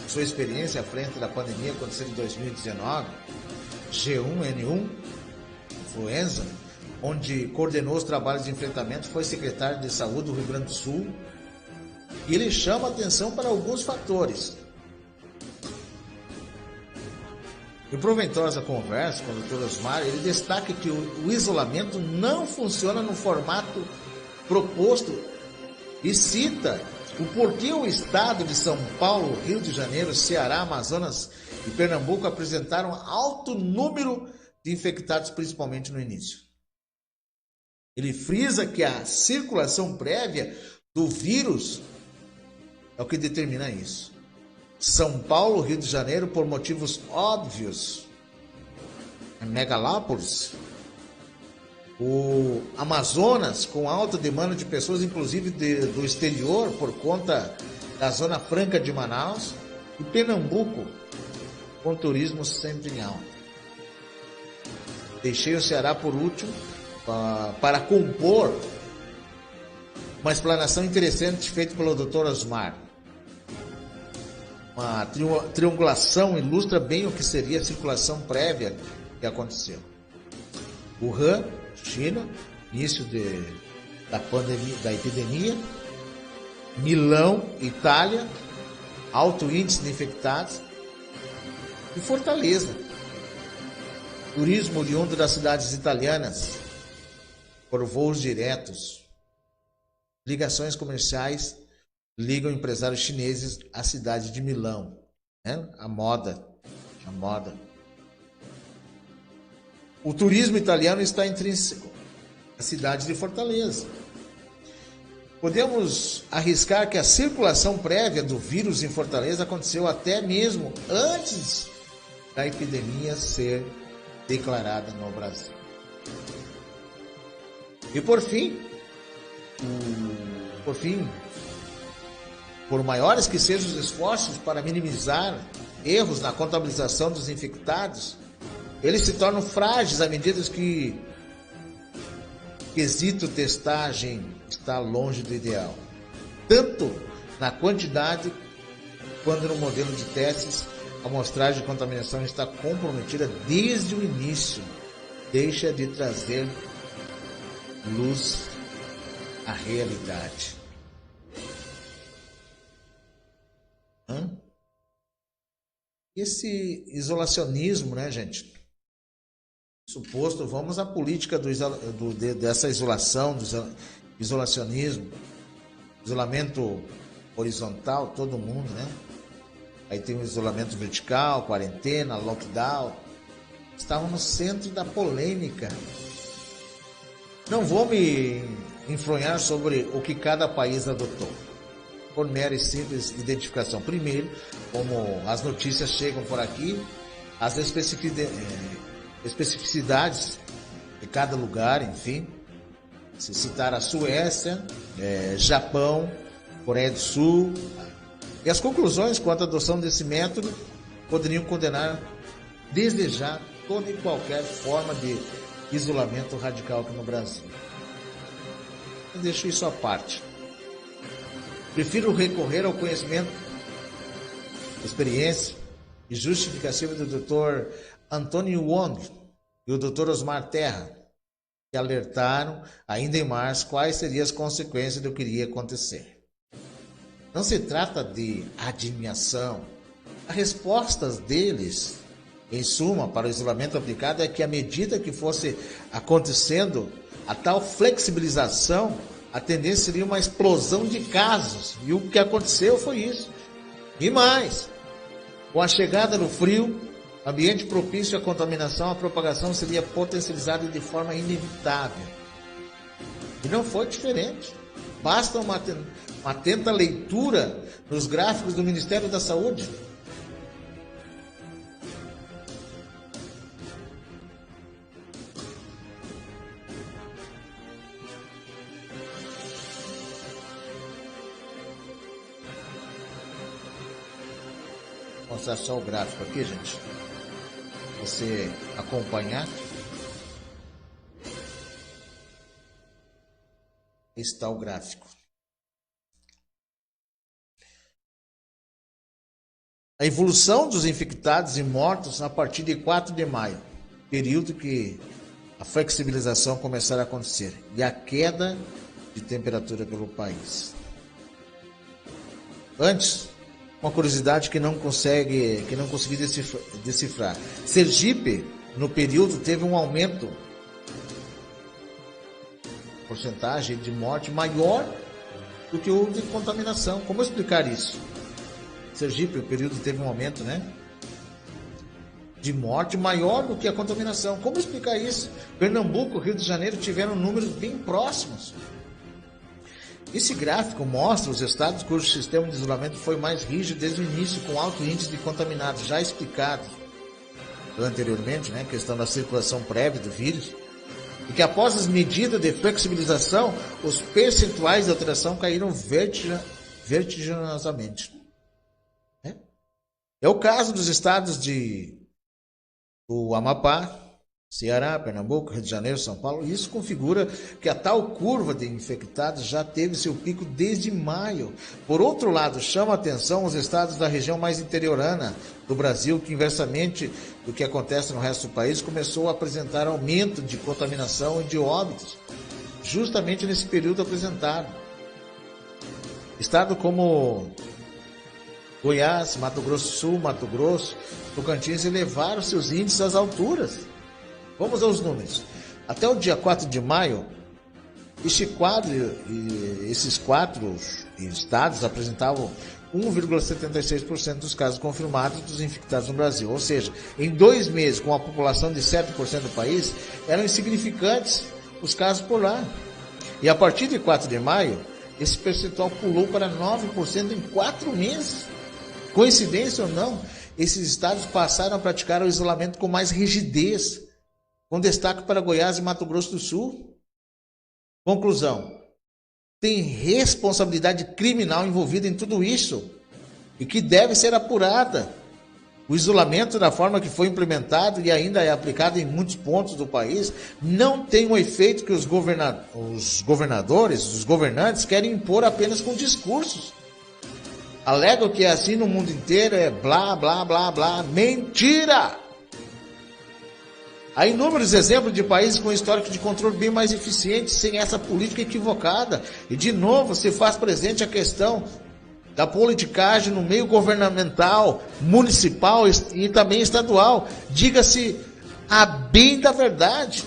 sua experiência à frente da pandemia acontecendo em 2019, G1N1, influenza, onde coordenou os trabalhos de enfrentamento, foi secretário de saúde do Rio Grande do Sul, e ele chama atenção para alguns fatores. Em proveitosa conversa com o Dr. Osmar, ele destaca que o isolamento não funciona no formato proposto e cita o porquê o estado de São Paulo, Rio de Janeiro, Ceará, Amazonas e Pernambuco apresentaram alto número de infectados, principalmente no início. Ele frisa que a circulação prévia do vírus é o que determina isso. São Paulo, Rio de Janeiro, por motivos óbvios, megalópolis. O Amazonas, com alta demanda de pessoas, inclusive do exterior, por conta da Zona Franca de Manaus. E Pernambuco, com turismo sempre em alta. Deixei o Ceará por último, para compor uma explanação interessante feita pelo Dr. Osmar. Uma triangulação ilustra bem o que seria a circulação prévia que aconteceu. Wuhan, China, início da pandemia, da epidemia. Milão, Itália, alto índice de infectados. E Fortaleza, turismo oriundo das cidades italianas, por voos diretos. Ligações comerciais ligam empresários chineses à cidade de Milão, né? A moda. O turismo italiano está intrínseco à cidade de Fortaleza. Podemos arriscar que a circulação prévia do vírus em Fortaleza aconteceu até mesmo antes da epidemia ser declarada no Brasil. E por fim, por maiores que sejam os esforços para minimizar erros na contabilização dos infectados, eles se tornam frágeis à medida que o quesito testagem está longe do ideal. Tanto na quantidade quanto no modelo de testes, a amostragem de contaminação está comprometida desde o início. Deixa de trazer luz à realidade. Esse isolacionismo, né, gente? Suposto, vamos à política dessa isolação, do isolacionismo, isolamento horizontal, todo mundo, né? Aí tem o isolamento vertical, quarentena, lockdown. Estavam no centro da polêmica. Não vou me enfronhar sobre o que cada país adotou, por mera e simples identificação. Primeiro, como as notícias chegam por aqui, as especificidades de cada lugar, enfim. Se citar a Suécia, Japão, Coreia do Sul. E as conclusões quanto à adoção desse método poderiam condenar desde já toda e qualquer forma de isolamento radical aqui no Brasil. Eu deixo isso à parte. Prefiro recorrer ao conhecimento, experiência e justificativa do Dr. Antônio Wong e o Dr. Osmar Terra, que alertaram ainda em março quais seriam as consequências do que iria acontecer. Não se trata de adivinhação. As respostas deles, em suma, para o isolamento aplicado é que à medida que fosse acontecendo a tal flexibilização, a tendência seria uma explosão de casos. E o que aconteceu foi isso. E mais, com a chegada do frio, ambiente propício à contaminação, a propagação seria potencializada de forma inevitável. E não foi diferente. Basta uma atenta leitura nos gráficos do Ministério da Saúde. Vou mostrar só o gráfico aqui, gente. Você acompanhar. Está o gráfico. A evolução dos infectados e mortos a partir de 4 de maio, período que a flexibilização começará a acontecer, e a queda de temperatura pelo país. Antes, uma curiosidade que não consegui decifrar. Sergipe, no período, teve um aumento, porcentagem de morte maior do que o de contaminação. Como explicar isso? Sergipe, o período teve um aumento, né? de morte maior do que a contaminação. Como explicar isso? Pernambuco e Rio de Janeiro tiveram números bem próximos. Esse gráfico mostra os estados cujo sistema de isolamento foi mais rígido desde o início, com alto índice de contaminados, já explicado anteriormente, né, questão da circulação prévia do vírus, e que após as medidas de flexibilização, os percentuais de alteração caíram vertiginosamente. É o caso dos estados do Amapá, Ceará, Pernambuco, Rio de Janeiro, São Paulo. Isso configura que a tal curva de infectados já teve seu pico desde maio. Por outro lado, chama a atenção os estados da região mais interiorana do Brasil, que inversamente do que acontece no resto do país, começou a apresentar aumento de contaminação e de óbitos, justamente nesse período apresentado. Estado como Goiás, Mato Grosso do Sul, Mato Grosso, Tocantins elevaram seus índices às alturas. Vamos aos números. Até o dia 4 de maio, esses quatro estados apresentavam 1,76% dos casos confirmados dos infectados no Brasil. Ou seja, em 2 meses, com a população de 7% do país, eram insignificantes os casos por lá. E a partir de 4 de maio, esse percentual pulou para 9% em 4 meses. Coincidência ou não, esses estados passaram a praticar o isolamento com mais rigidez, com destaque para Goiás e Mato Grosso do Sul. Conclusão: tem responsabilidade criminal envolvida em tudo isso e que deve ser apurada. O isolamento, da forma que foi implementado e ainda é aplicado em muitos pontos do país, não tem o efeito que os governadores, os governantes querem impor apenas com discursos. Alegam que é assim no mundo inteiro, é blá, blá, blá, blá. Mentira! Há inúmeros exemplos de países com histórico de controle bem mais eficiente, sem essa política equivocada. E, de novo, se faz presente a questão da politicagem no meio governamental, municipal e também estadual. Diga-se a bem da verdade.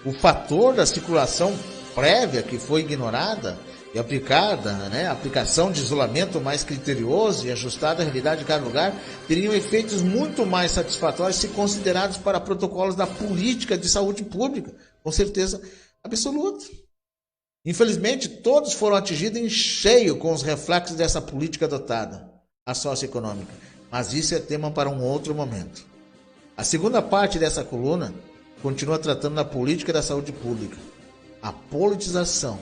O fator da circulação prévia que foi ignorada e aplicada, a aplicação de isolamento mais criterioso e ajustada à realidade de cada lugar, teriam efeitos muito mais satisfatórios se considerados para protocolos da política de saúde pública, com certeza absoluta. Infelizmente, todos foram atingidos em cheio com os reflexos dessa política adotada, a socioeconômica, mas isso é tema para um outro momento. A segunda parte dessa coluna continua tratando da política da saúde pública, a politização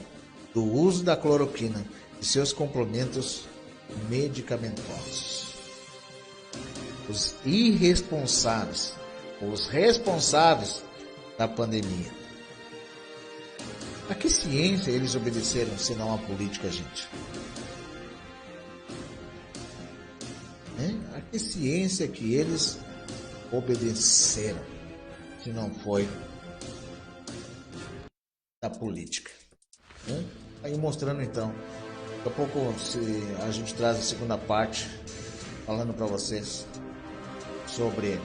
do uso da cloroquina e seus complementos medicamentosos. Os irresponsáveis, os responsáveis da pandemia. A que ciência eles obedeceram, se não a política, gente? A que ciência que eles obedeceram, se não foi da política? Aí mostrando então, daqui a pouco a gente traz a segunda parte, falando para vocês sobre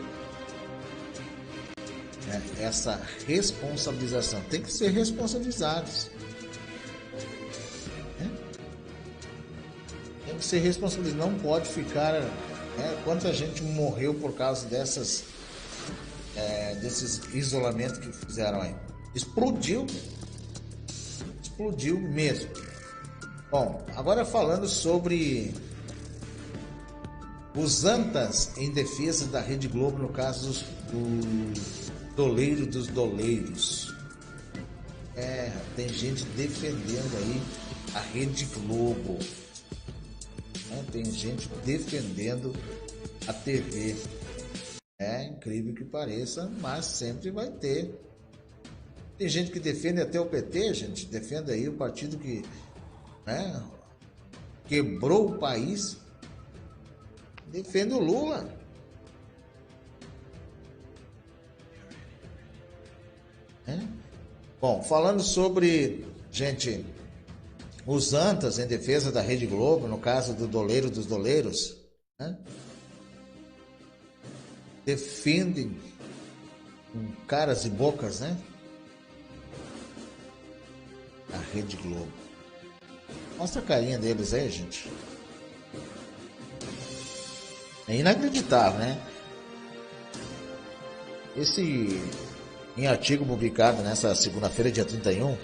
essa responsabilização. Tem que ser responsabilizados. Tem que ser responsabilizado. Não pode ficar. Quanta gente morreu por causa desses isolamentos que fizeram aí? Explodiu mesmo. Bom, agora falando sobre os antas em defesa da Rede Globo, no caso do doleiro dos doleiros. Tem gente defendendo aí a Rede Globo. Tem gente defendendo a TV. É incrível que pareça, mas sempre vai ter. Tem gente que defende até o PT, gente. Defende aí o partido que quebrou o país. Defende o Lula. Bom, falando sobre, gente, os antas em defesa da Rede Globo, no caso do doleiro dos doleiros, defendem com caras e bocas, a Rede Globo. Mostra a carinha deles aí, gente. É inacreditável, né? Em artigo publicado nessa segunda-feira, dia 31,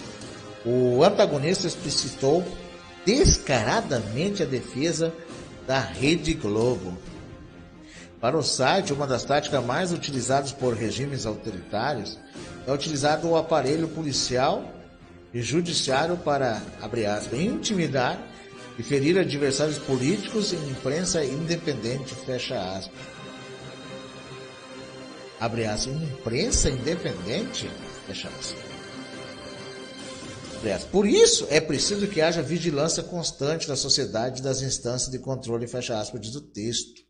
o antagonista explicitou descaradamente a defesa da Rede Globo. Para o site, uma das táticas mais utilizadas por regimes autoritários é utilizar o aparelho policial e judiciário para, abre aspas, intimidar e ferir adversários políticos e imprensa independente, fecha aspas. Abre aspas, imprensa independente, fecha aspas. Por isso, é preciso que haja vigilância constante da sociedade e das instâncias de controle, fecha aspas, diz o texto.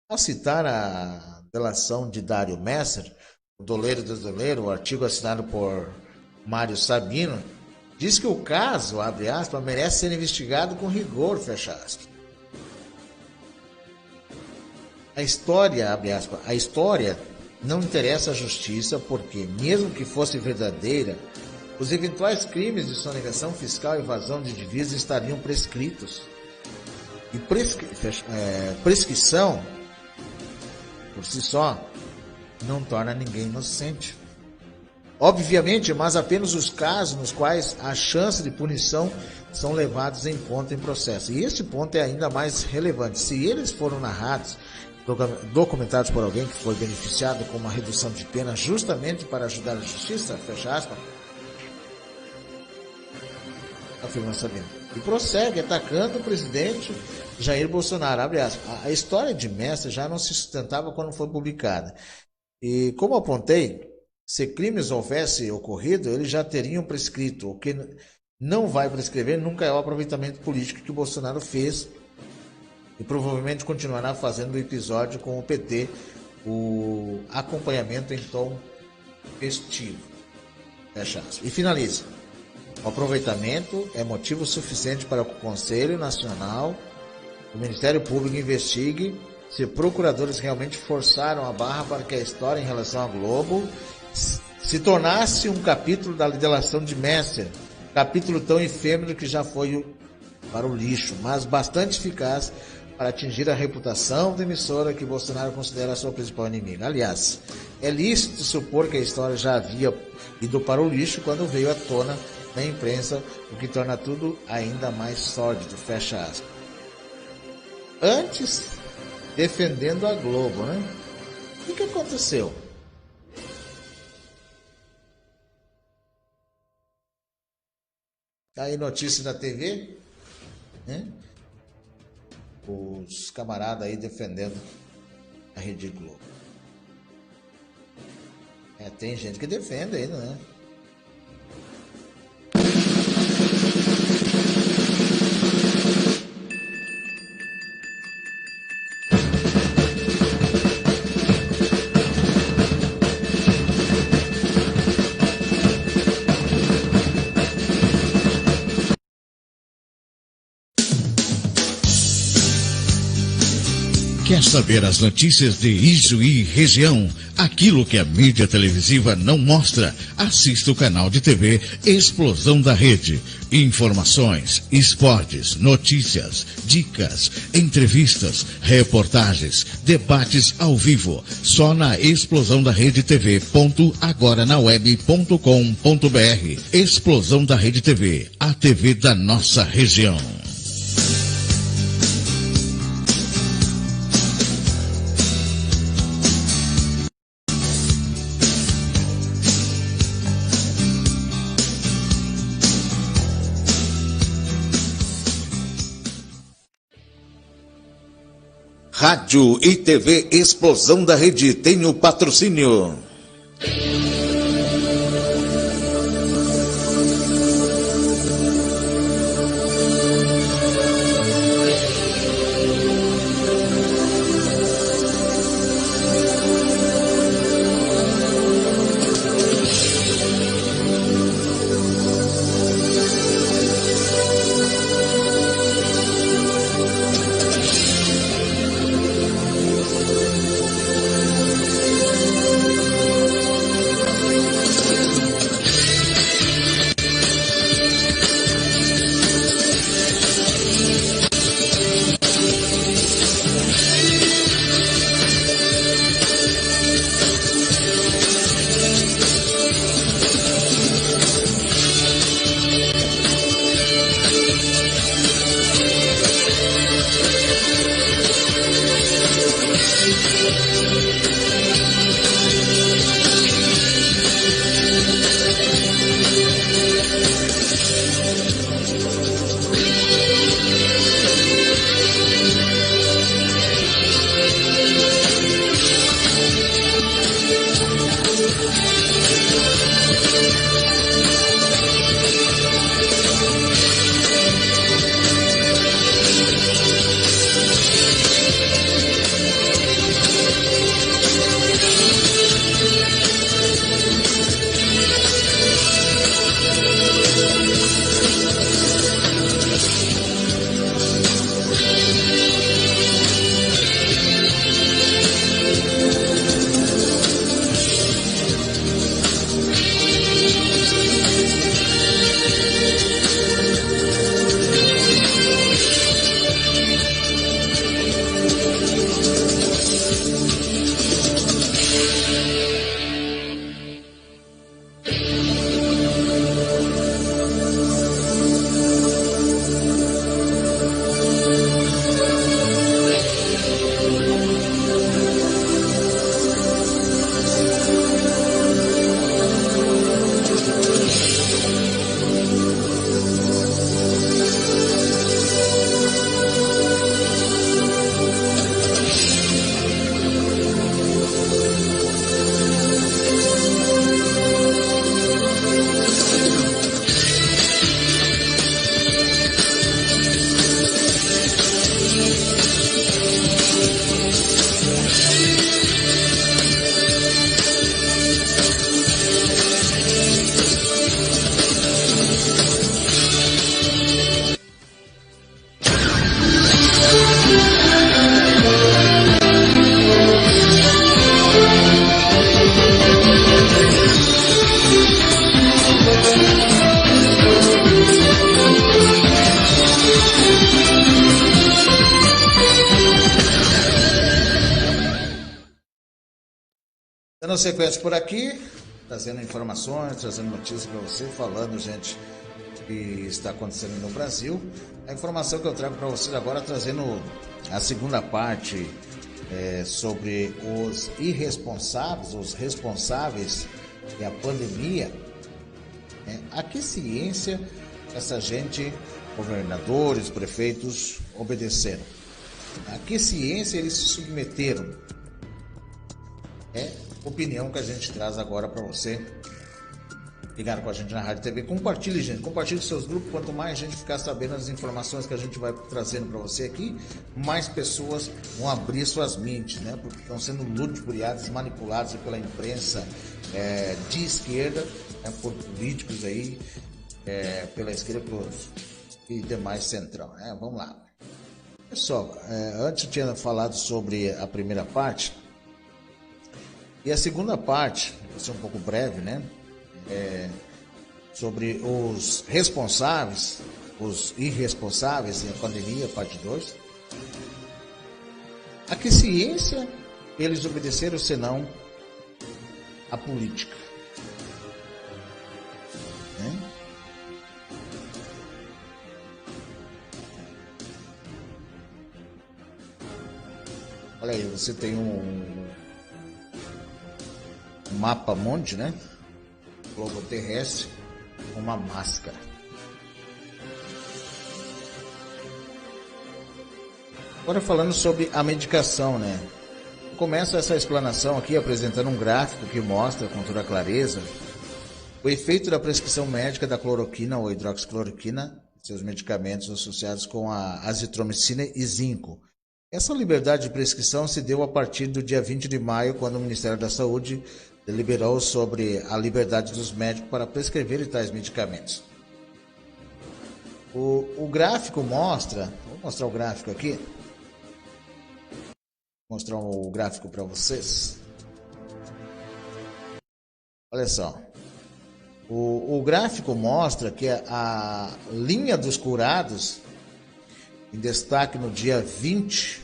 Ao citar a delação de Dário Messer, o doleiro dos doleiros, o artigo assinado por Mário Sabino, diz que o caso, abre aspas, merece ser investigado com rigor, fecha aspas. A história, abre aspas, a história não interessa à justiça porque, mesmo que fosse verdadeira, os eventuais crimes de sonegação fiscal e evasão de divisas estariam prescritos. E prescrição, por si só, não torna ninguém inocente. Obviamente, mas apenas os casos nos quais a chance de punição são levados em conta em processo. E este ponto é ainda mais relevante. Se eles foram narrados, documentados por alguém que foi beneficiado com uma redução de pena justamente para ajudar a justiça, fecha aspas, afirma Sabino. E prossegue atacando o presidente Jair Bolsonaro, abre aspas. A história de Mestre já não se sustentava quando foi publicada. E como apontei, se crimes houvesse ocorrido, eles já teriam prescrito. O que não vai prescrever nunca é o aproveitamento político que o Bolsonaro fez e provavelmente continuará fazendo o episódio com o PT, o acompanhamento em tom festivo. Fecha aspas. E finaliza. O aproveitamento é motivo suficiente para que o Conselho Nacional, o Ministério Público investigue se procuradores realmente forçaram a barra para que a história em relação à Globo se tornasse um capítulo da delação de Messer, capítulo tão efêmero que já foi para o lixo, mas bastante eficaz para atingir a reputação da emissora que Bolsonaro considera a sua principal inimiga. Aliás, é lícito supor que a história já havia ido para o lixo quando veio à tona na imprensa, o que torna tudo ainda mais sórdido, fecha aspas. Antes, defendendo a Globo, né? O que aconteceu? Tá aí notícia da TV, né? Os camaradas aí defendendo a Rede Globo. Tem gente que defende ainda, né? Quer saber as notícias de Ijuí região? Aquilo que a mídia televisiva não mostra? Assista o canal de TV Explosão da Rede. Informações, esportes, notícias, dicas, entrevistas, reportagens, debates ao vivo. Só na Explosão da Rede TV. agoranaweb.com.br. Explosão da Rede TV, a TV da nossa região. Rádio e TV Explosão da Rede tem o patrocínio. Dando sequência por aqui, trazendo informações, trazendo notícias para você, falando, gente, o que está acontecendo no Brasil. A informação que eu trago para vocês agora, trazendo a segunda parte sobre os irresponsáveis, os responsáveis da pandemia. A que ciência essa gente, governadores, prefeitos, obedeceram? A que ciência eles se submeteram? É opinião que a gente traz agora para você. Ligaram com a gente na Rádio TV. Compartilhe, gente. Compartilhe seus grupos. Quanto mais gente ficar sabendo as informações que a gente vai trazendo para você aqui, mais pessoas vão abrir suas mentes, né? Porque estão sendo ludibriadas, manipuladas pela imprensa de esquerda, por políticos aí, pela esquerda e demais centrão. Vamos lá. Pessoal, antes eu tinha falado sobre a primeira parte. E a segunda parte, vai ser um pouco breve, né? Sobre os responsáveis, os irresponsáveis da pandemia, parte 2. A que ciência eles obedeceram, senão a política? Olha aí, você tem um mapa mundi, né? Globo terrestre, uma máscara. Agora falando sobre a medicação, né? Começa essa explanação aqui apresentando um gráfico que mostra com toda clareza o efeito da prescrição médica da cloroquina ou hidroxicloroquina, seus medicamentos associados com a azitromicina e zinco. Essa liberdade de prescrição se deu a partir do dia 20 de maio, quando o Ministério da Saúde deliberou sobre a liberdade dos médicos para prescrever tais medicamentos. O gráfico mostra, vou mostrar o gráfico aqui, vou mostrar o gráfico para vocês. Olha só, o gráfico mostra que a linha dos curados, em destaque no dia 20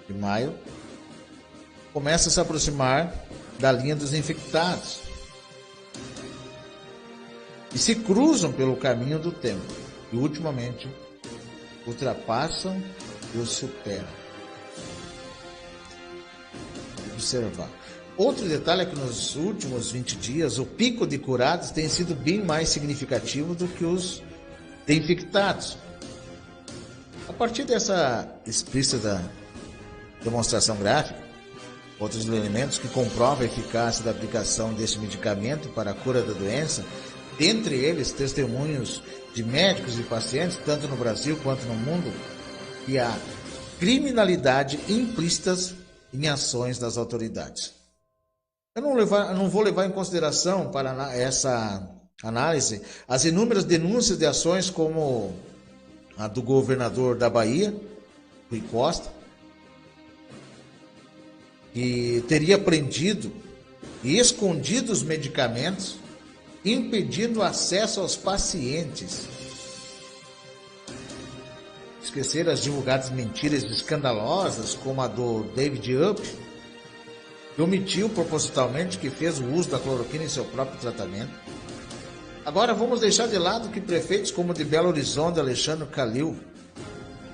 de maio, começa a se aproximar da linha dos infectados e se cruzam pelo caminho do tempo e ultimamente ultrapassam e os superam. Observar. Outro detalhe é que nos últimos 20 dias o pico de curados tem sido bem mais significativo do que os de infectados. A partir dessa explícita demonstração gráfica, outros elementos que comprovam a eficácia da aplicação deste medicamento para a cura da doença, dentre eles testemunhos de médicos e pacientes, tanto no Brasil quanto no mundo, e a criminalidade implícitas em ações das autoridades. Eu não vou levar em consideração para essa análise as inúmeras denúncias de ações como a do governador da Bahia, Rui Costa, que teria prendido e escondido os medicamentos, impedindo acesso aos pacientes. Esquecer as divulgadas mentiras escandalosas, como a do David Up, que omitiu propositalmente que fez o uso da cloroquina em seu próprio tratamento. Agora vamos deixar de lado que prefeitos como o de Belo Horizonte, Alexandre Calil,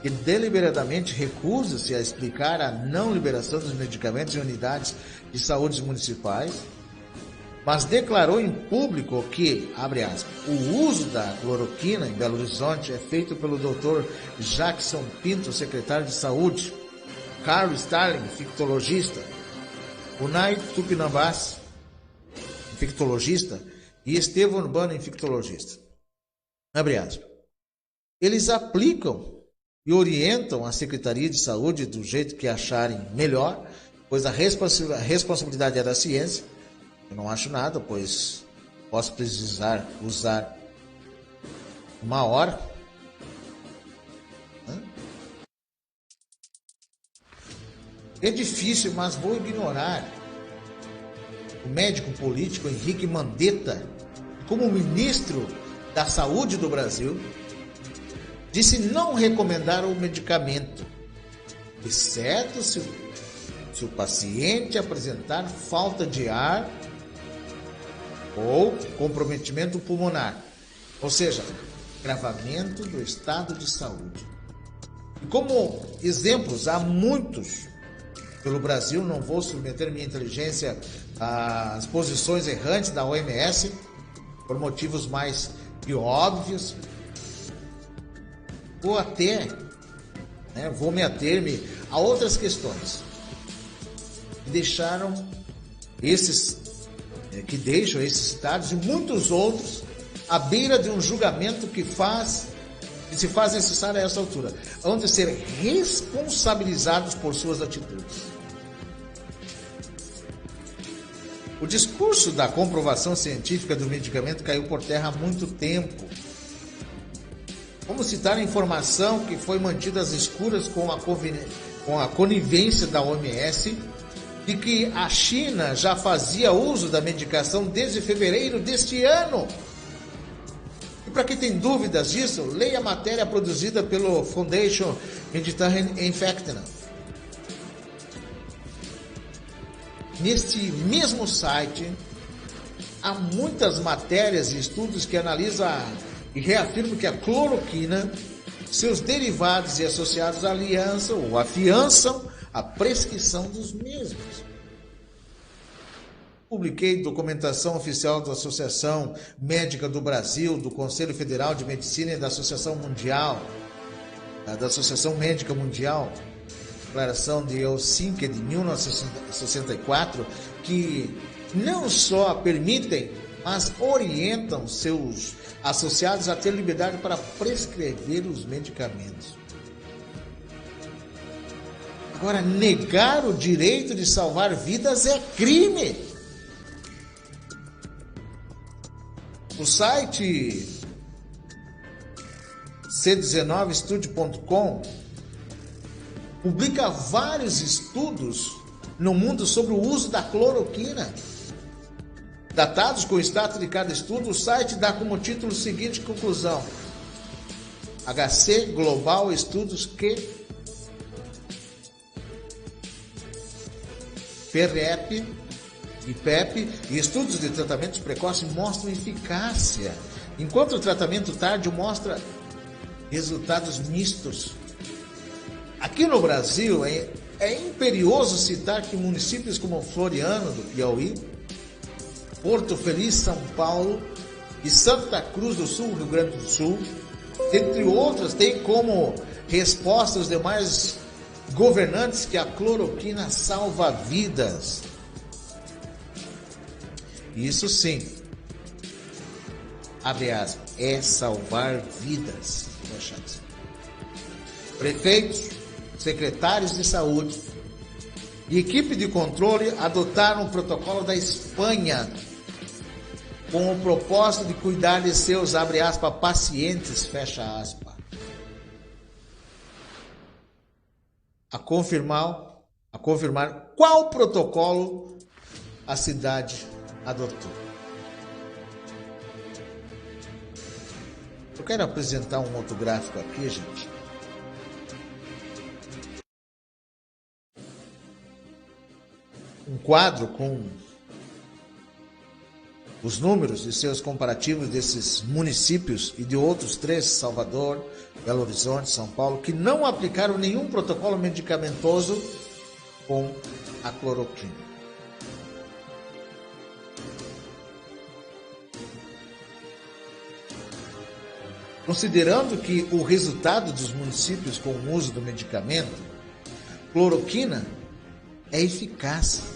que deliberadamente recusa-se a explicar a não liberação dos medicamentos em unidades de saúde municipais, mas declarou em público que, abre aspas, o uso da cloroquina em Belo Horizonte é feito pelo Dr. Jackson Pinto, secretário de Saúde, Carlos Starling, infectologista, Unai Tupinambás, infectologista, e Estevão Urbano, infectologista. Abre aspas. Eles aplicam e orientam a Secretaria de Saúde do jeito que acharem melhor, pois a responsabilidade é da ciência. Eu não acho nada, pois posso precisar usar uma hora. É difícil, mas vou ignorar o médico político Henrique Mandetta, como ministro da Saúde do Brasil, disse não recomendar o medicamento, exceto se se o paciente apresentar falta de ar ou comprometimento pulmonar, ou seja, agravamento do estado de saúde. E como exemplos, há muitos pelo Brasil, não vou submeter minha inteligência às posições errantes da OMS, por motivos mais que óbvios, ou até vou me ater-me a outras questões que deixam esses estados e muitos outros à beira de um julgamento que se faz necessário a essa altura, vão de ser responsabilizados por suas atitudes. O discurso da comprovação científica do medicamento caiu por terra há muito tempo. Como citar a informação que foi mantida às escuras com a conivência da OMS de que a China já fazia uso da medicação desde fevereiro deste ano? E para quem tem dúvidas disso, leia a matéria produzida pelo Foundation Mediterranean. Neste mesmo site, há muitas matérias e estudos que analisam e reafirmam que a cloroquina, seus derivados e associados afiançam a prescrição dos mesmos. Publiquei documentação oficial da Associação Médica do Brasil, do Conselho Federal de Medicina e da Associação Médica Mundial, declaração de Helsinki de 1964, que não só permitem, mas orientam seus associados a ter liberdade para prescrever os medicamentos. Agora, negar o direito de salvar vidas é crime. O site c19studio.com publica vários estudos no mundo sobre o uso da cloroquina. Datados com o status de cada estudo, o site dá como título o seguinte conclusão: HC Global Estudos que PrEP e PEP e estudos de tratamento precoce mostram eficácia, enquanto o tratamento tardio mostra resultados mistos. Aqui no Brasil, é imperioso citar que municípios como Floriano, do Piauí, Porto Feliz, São Paulo e Santa Cruz do Sul, Rio Grande do Sul, entre outras, têm como resposta os demais governantes que a cloroquina salva vidas. Isso sim, abre aspas, é salvar vidas. Prefeitos, secretários de saúde e equipe de controle adotaram o protocolo da Espanha com o propósito de cuidar de seus, abre aspas, pacientes, fecha aspas. A confirmar qual protocolo a cidade adotou. Eu quero apresentar um outro gráfico aqui, gente. Um quadro com os números e seus comparativos desses municípios e de outros 3, Salvador, Belo Horizonte, São Paulo, que não aplicaram nenhum protocolo medicamentoso com a cloroquina. Considerando que o resultado dos municípios com o uso do medicamento, cloroquina é eficaz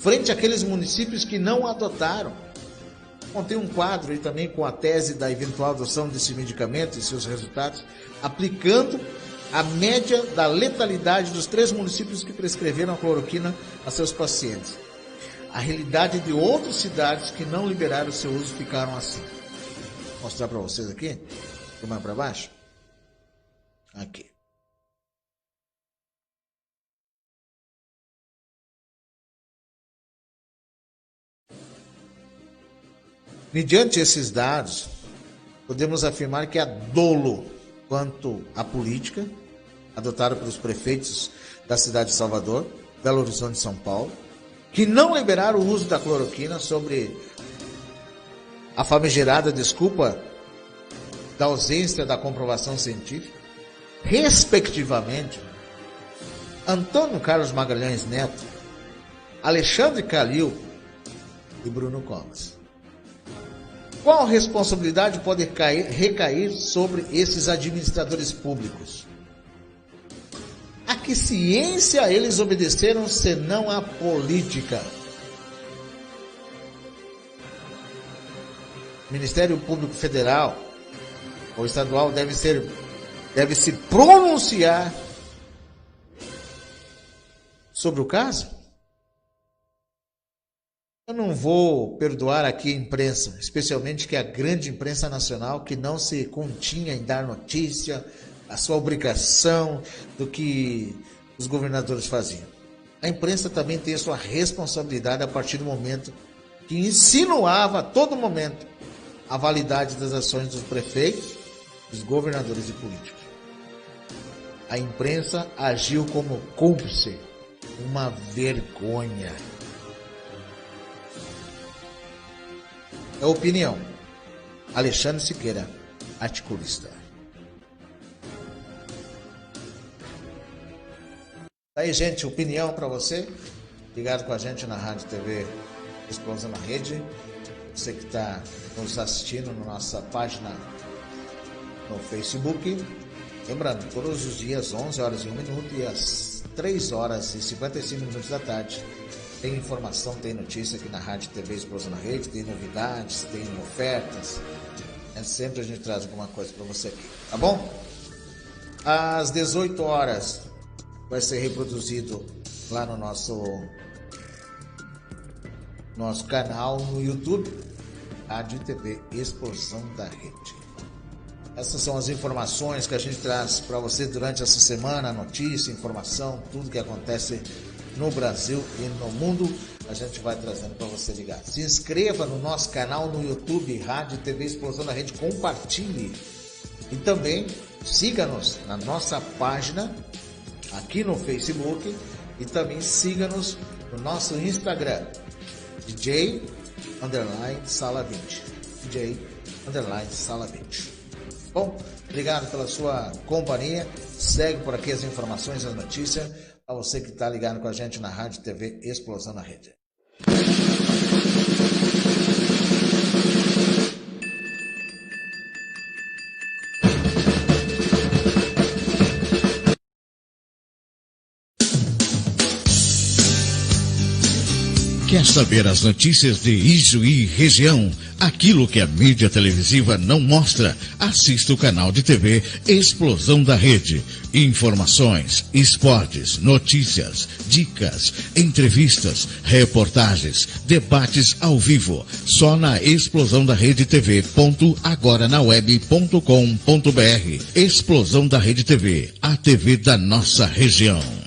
frente àqueles municípios que não adotaram. Montei um quadro aí também com a tese da eventual adoção desse medicamento e seus resultados, aplicando a média da letalidade dos 3 municípios que prescreveram a cloroquina a seus pacientes. A realidade de outras cidades que não liberaram o seu uso ficaram assim. Vou mostrar para vocês aqui, mais para baixo. Aqui. Mediante esses dados, podemos afirmar que há dolo quanto à política adotado pelos prefeitos da cidade de Salvador, Belo Horizonte e São Paulo, que não liberaram o uso da cloroquina sobre a famigerada desculpa da ausência da comprovação científica, respectivamente, Antônio Carlos Magalhães Neto, Alexandre Calil e Bruno Covas. Qual responsabilidade pode recair sobre esses administradores públicos? A que ciência eles obedeceram senão a política? O Ministério Público Federal ou estadual deve se pronunciar sobre o caso? Eu não vou perdoar aqui a imprensa, especialmente que a grande imprensa nacional, que não se continha em dar notícia, a sua obrigação do que os governadores faziam. A imprensa também tem a sua responsabilidade a partir do momento que insinuava a todo momento a validade das ações dos prefeitos, dos governadores e políticos. A imprensa agiu como cúmplice, uma vergonha. É opinião. Alexandre Siqueira, articulista. Aí, gente, opinião para você. Ligado com a gente na Rádio TV Explosão na Rede. Você que está nos assistindo na nossa página no Facebook. Lembrando, todos os dias, 11 horas e 1 minuto e às 3 horas e 55 minutos da tarde, tem informação, tem notícia aqui na Rádio TV Explosão na Rede, tem novidades, tem ofertas. Sempre a gente traz alguma coisa para você aqui, tá bom? Às 18 horas vai ser reproduzido lá no nosso canal no YouTube, Rádio TV Explosão da Rede. Essas são as informações que a gente traz para você durante essa semana, notícia, informação, tudo que acontece no Brasil e no mundo, a gente vai trazendo para você ligar. Se inscreva no nosso canal no YouTube, Rádio TV Explosão da Rede, compartilhe e também siga-nos na nossa página aqui no Facebook e também siga-nos no nosso Instagram, DJ_Sala 20. DJ_Sala 20. Bom, obrigado pela sua companhia. Segue por aqui as informações, as notícias, para você que está ligado com a gente na Rádio TV Explosão na Rede. Quer saber as notícias de Ijuí região? Aquilo que a mídia televisiva não mostra? Assista o canal de TV Explosão da Rede. Informações, esportes, notícias, dicas, entrevistas, reportagens, debates ao vivo. Só na Explosão da Rede TV. agoranaweb.com.br. Explosão da Rede TV, a TV da nossa região.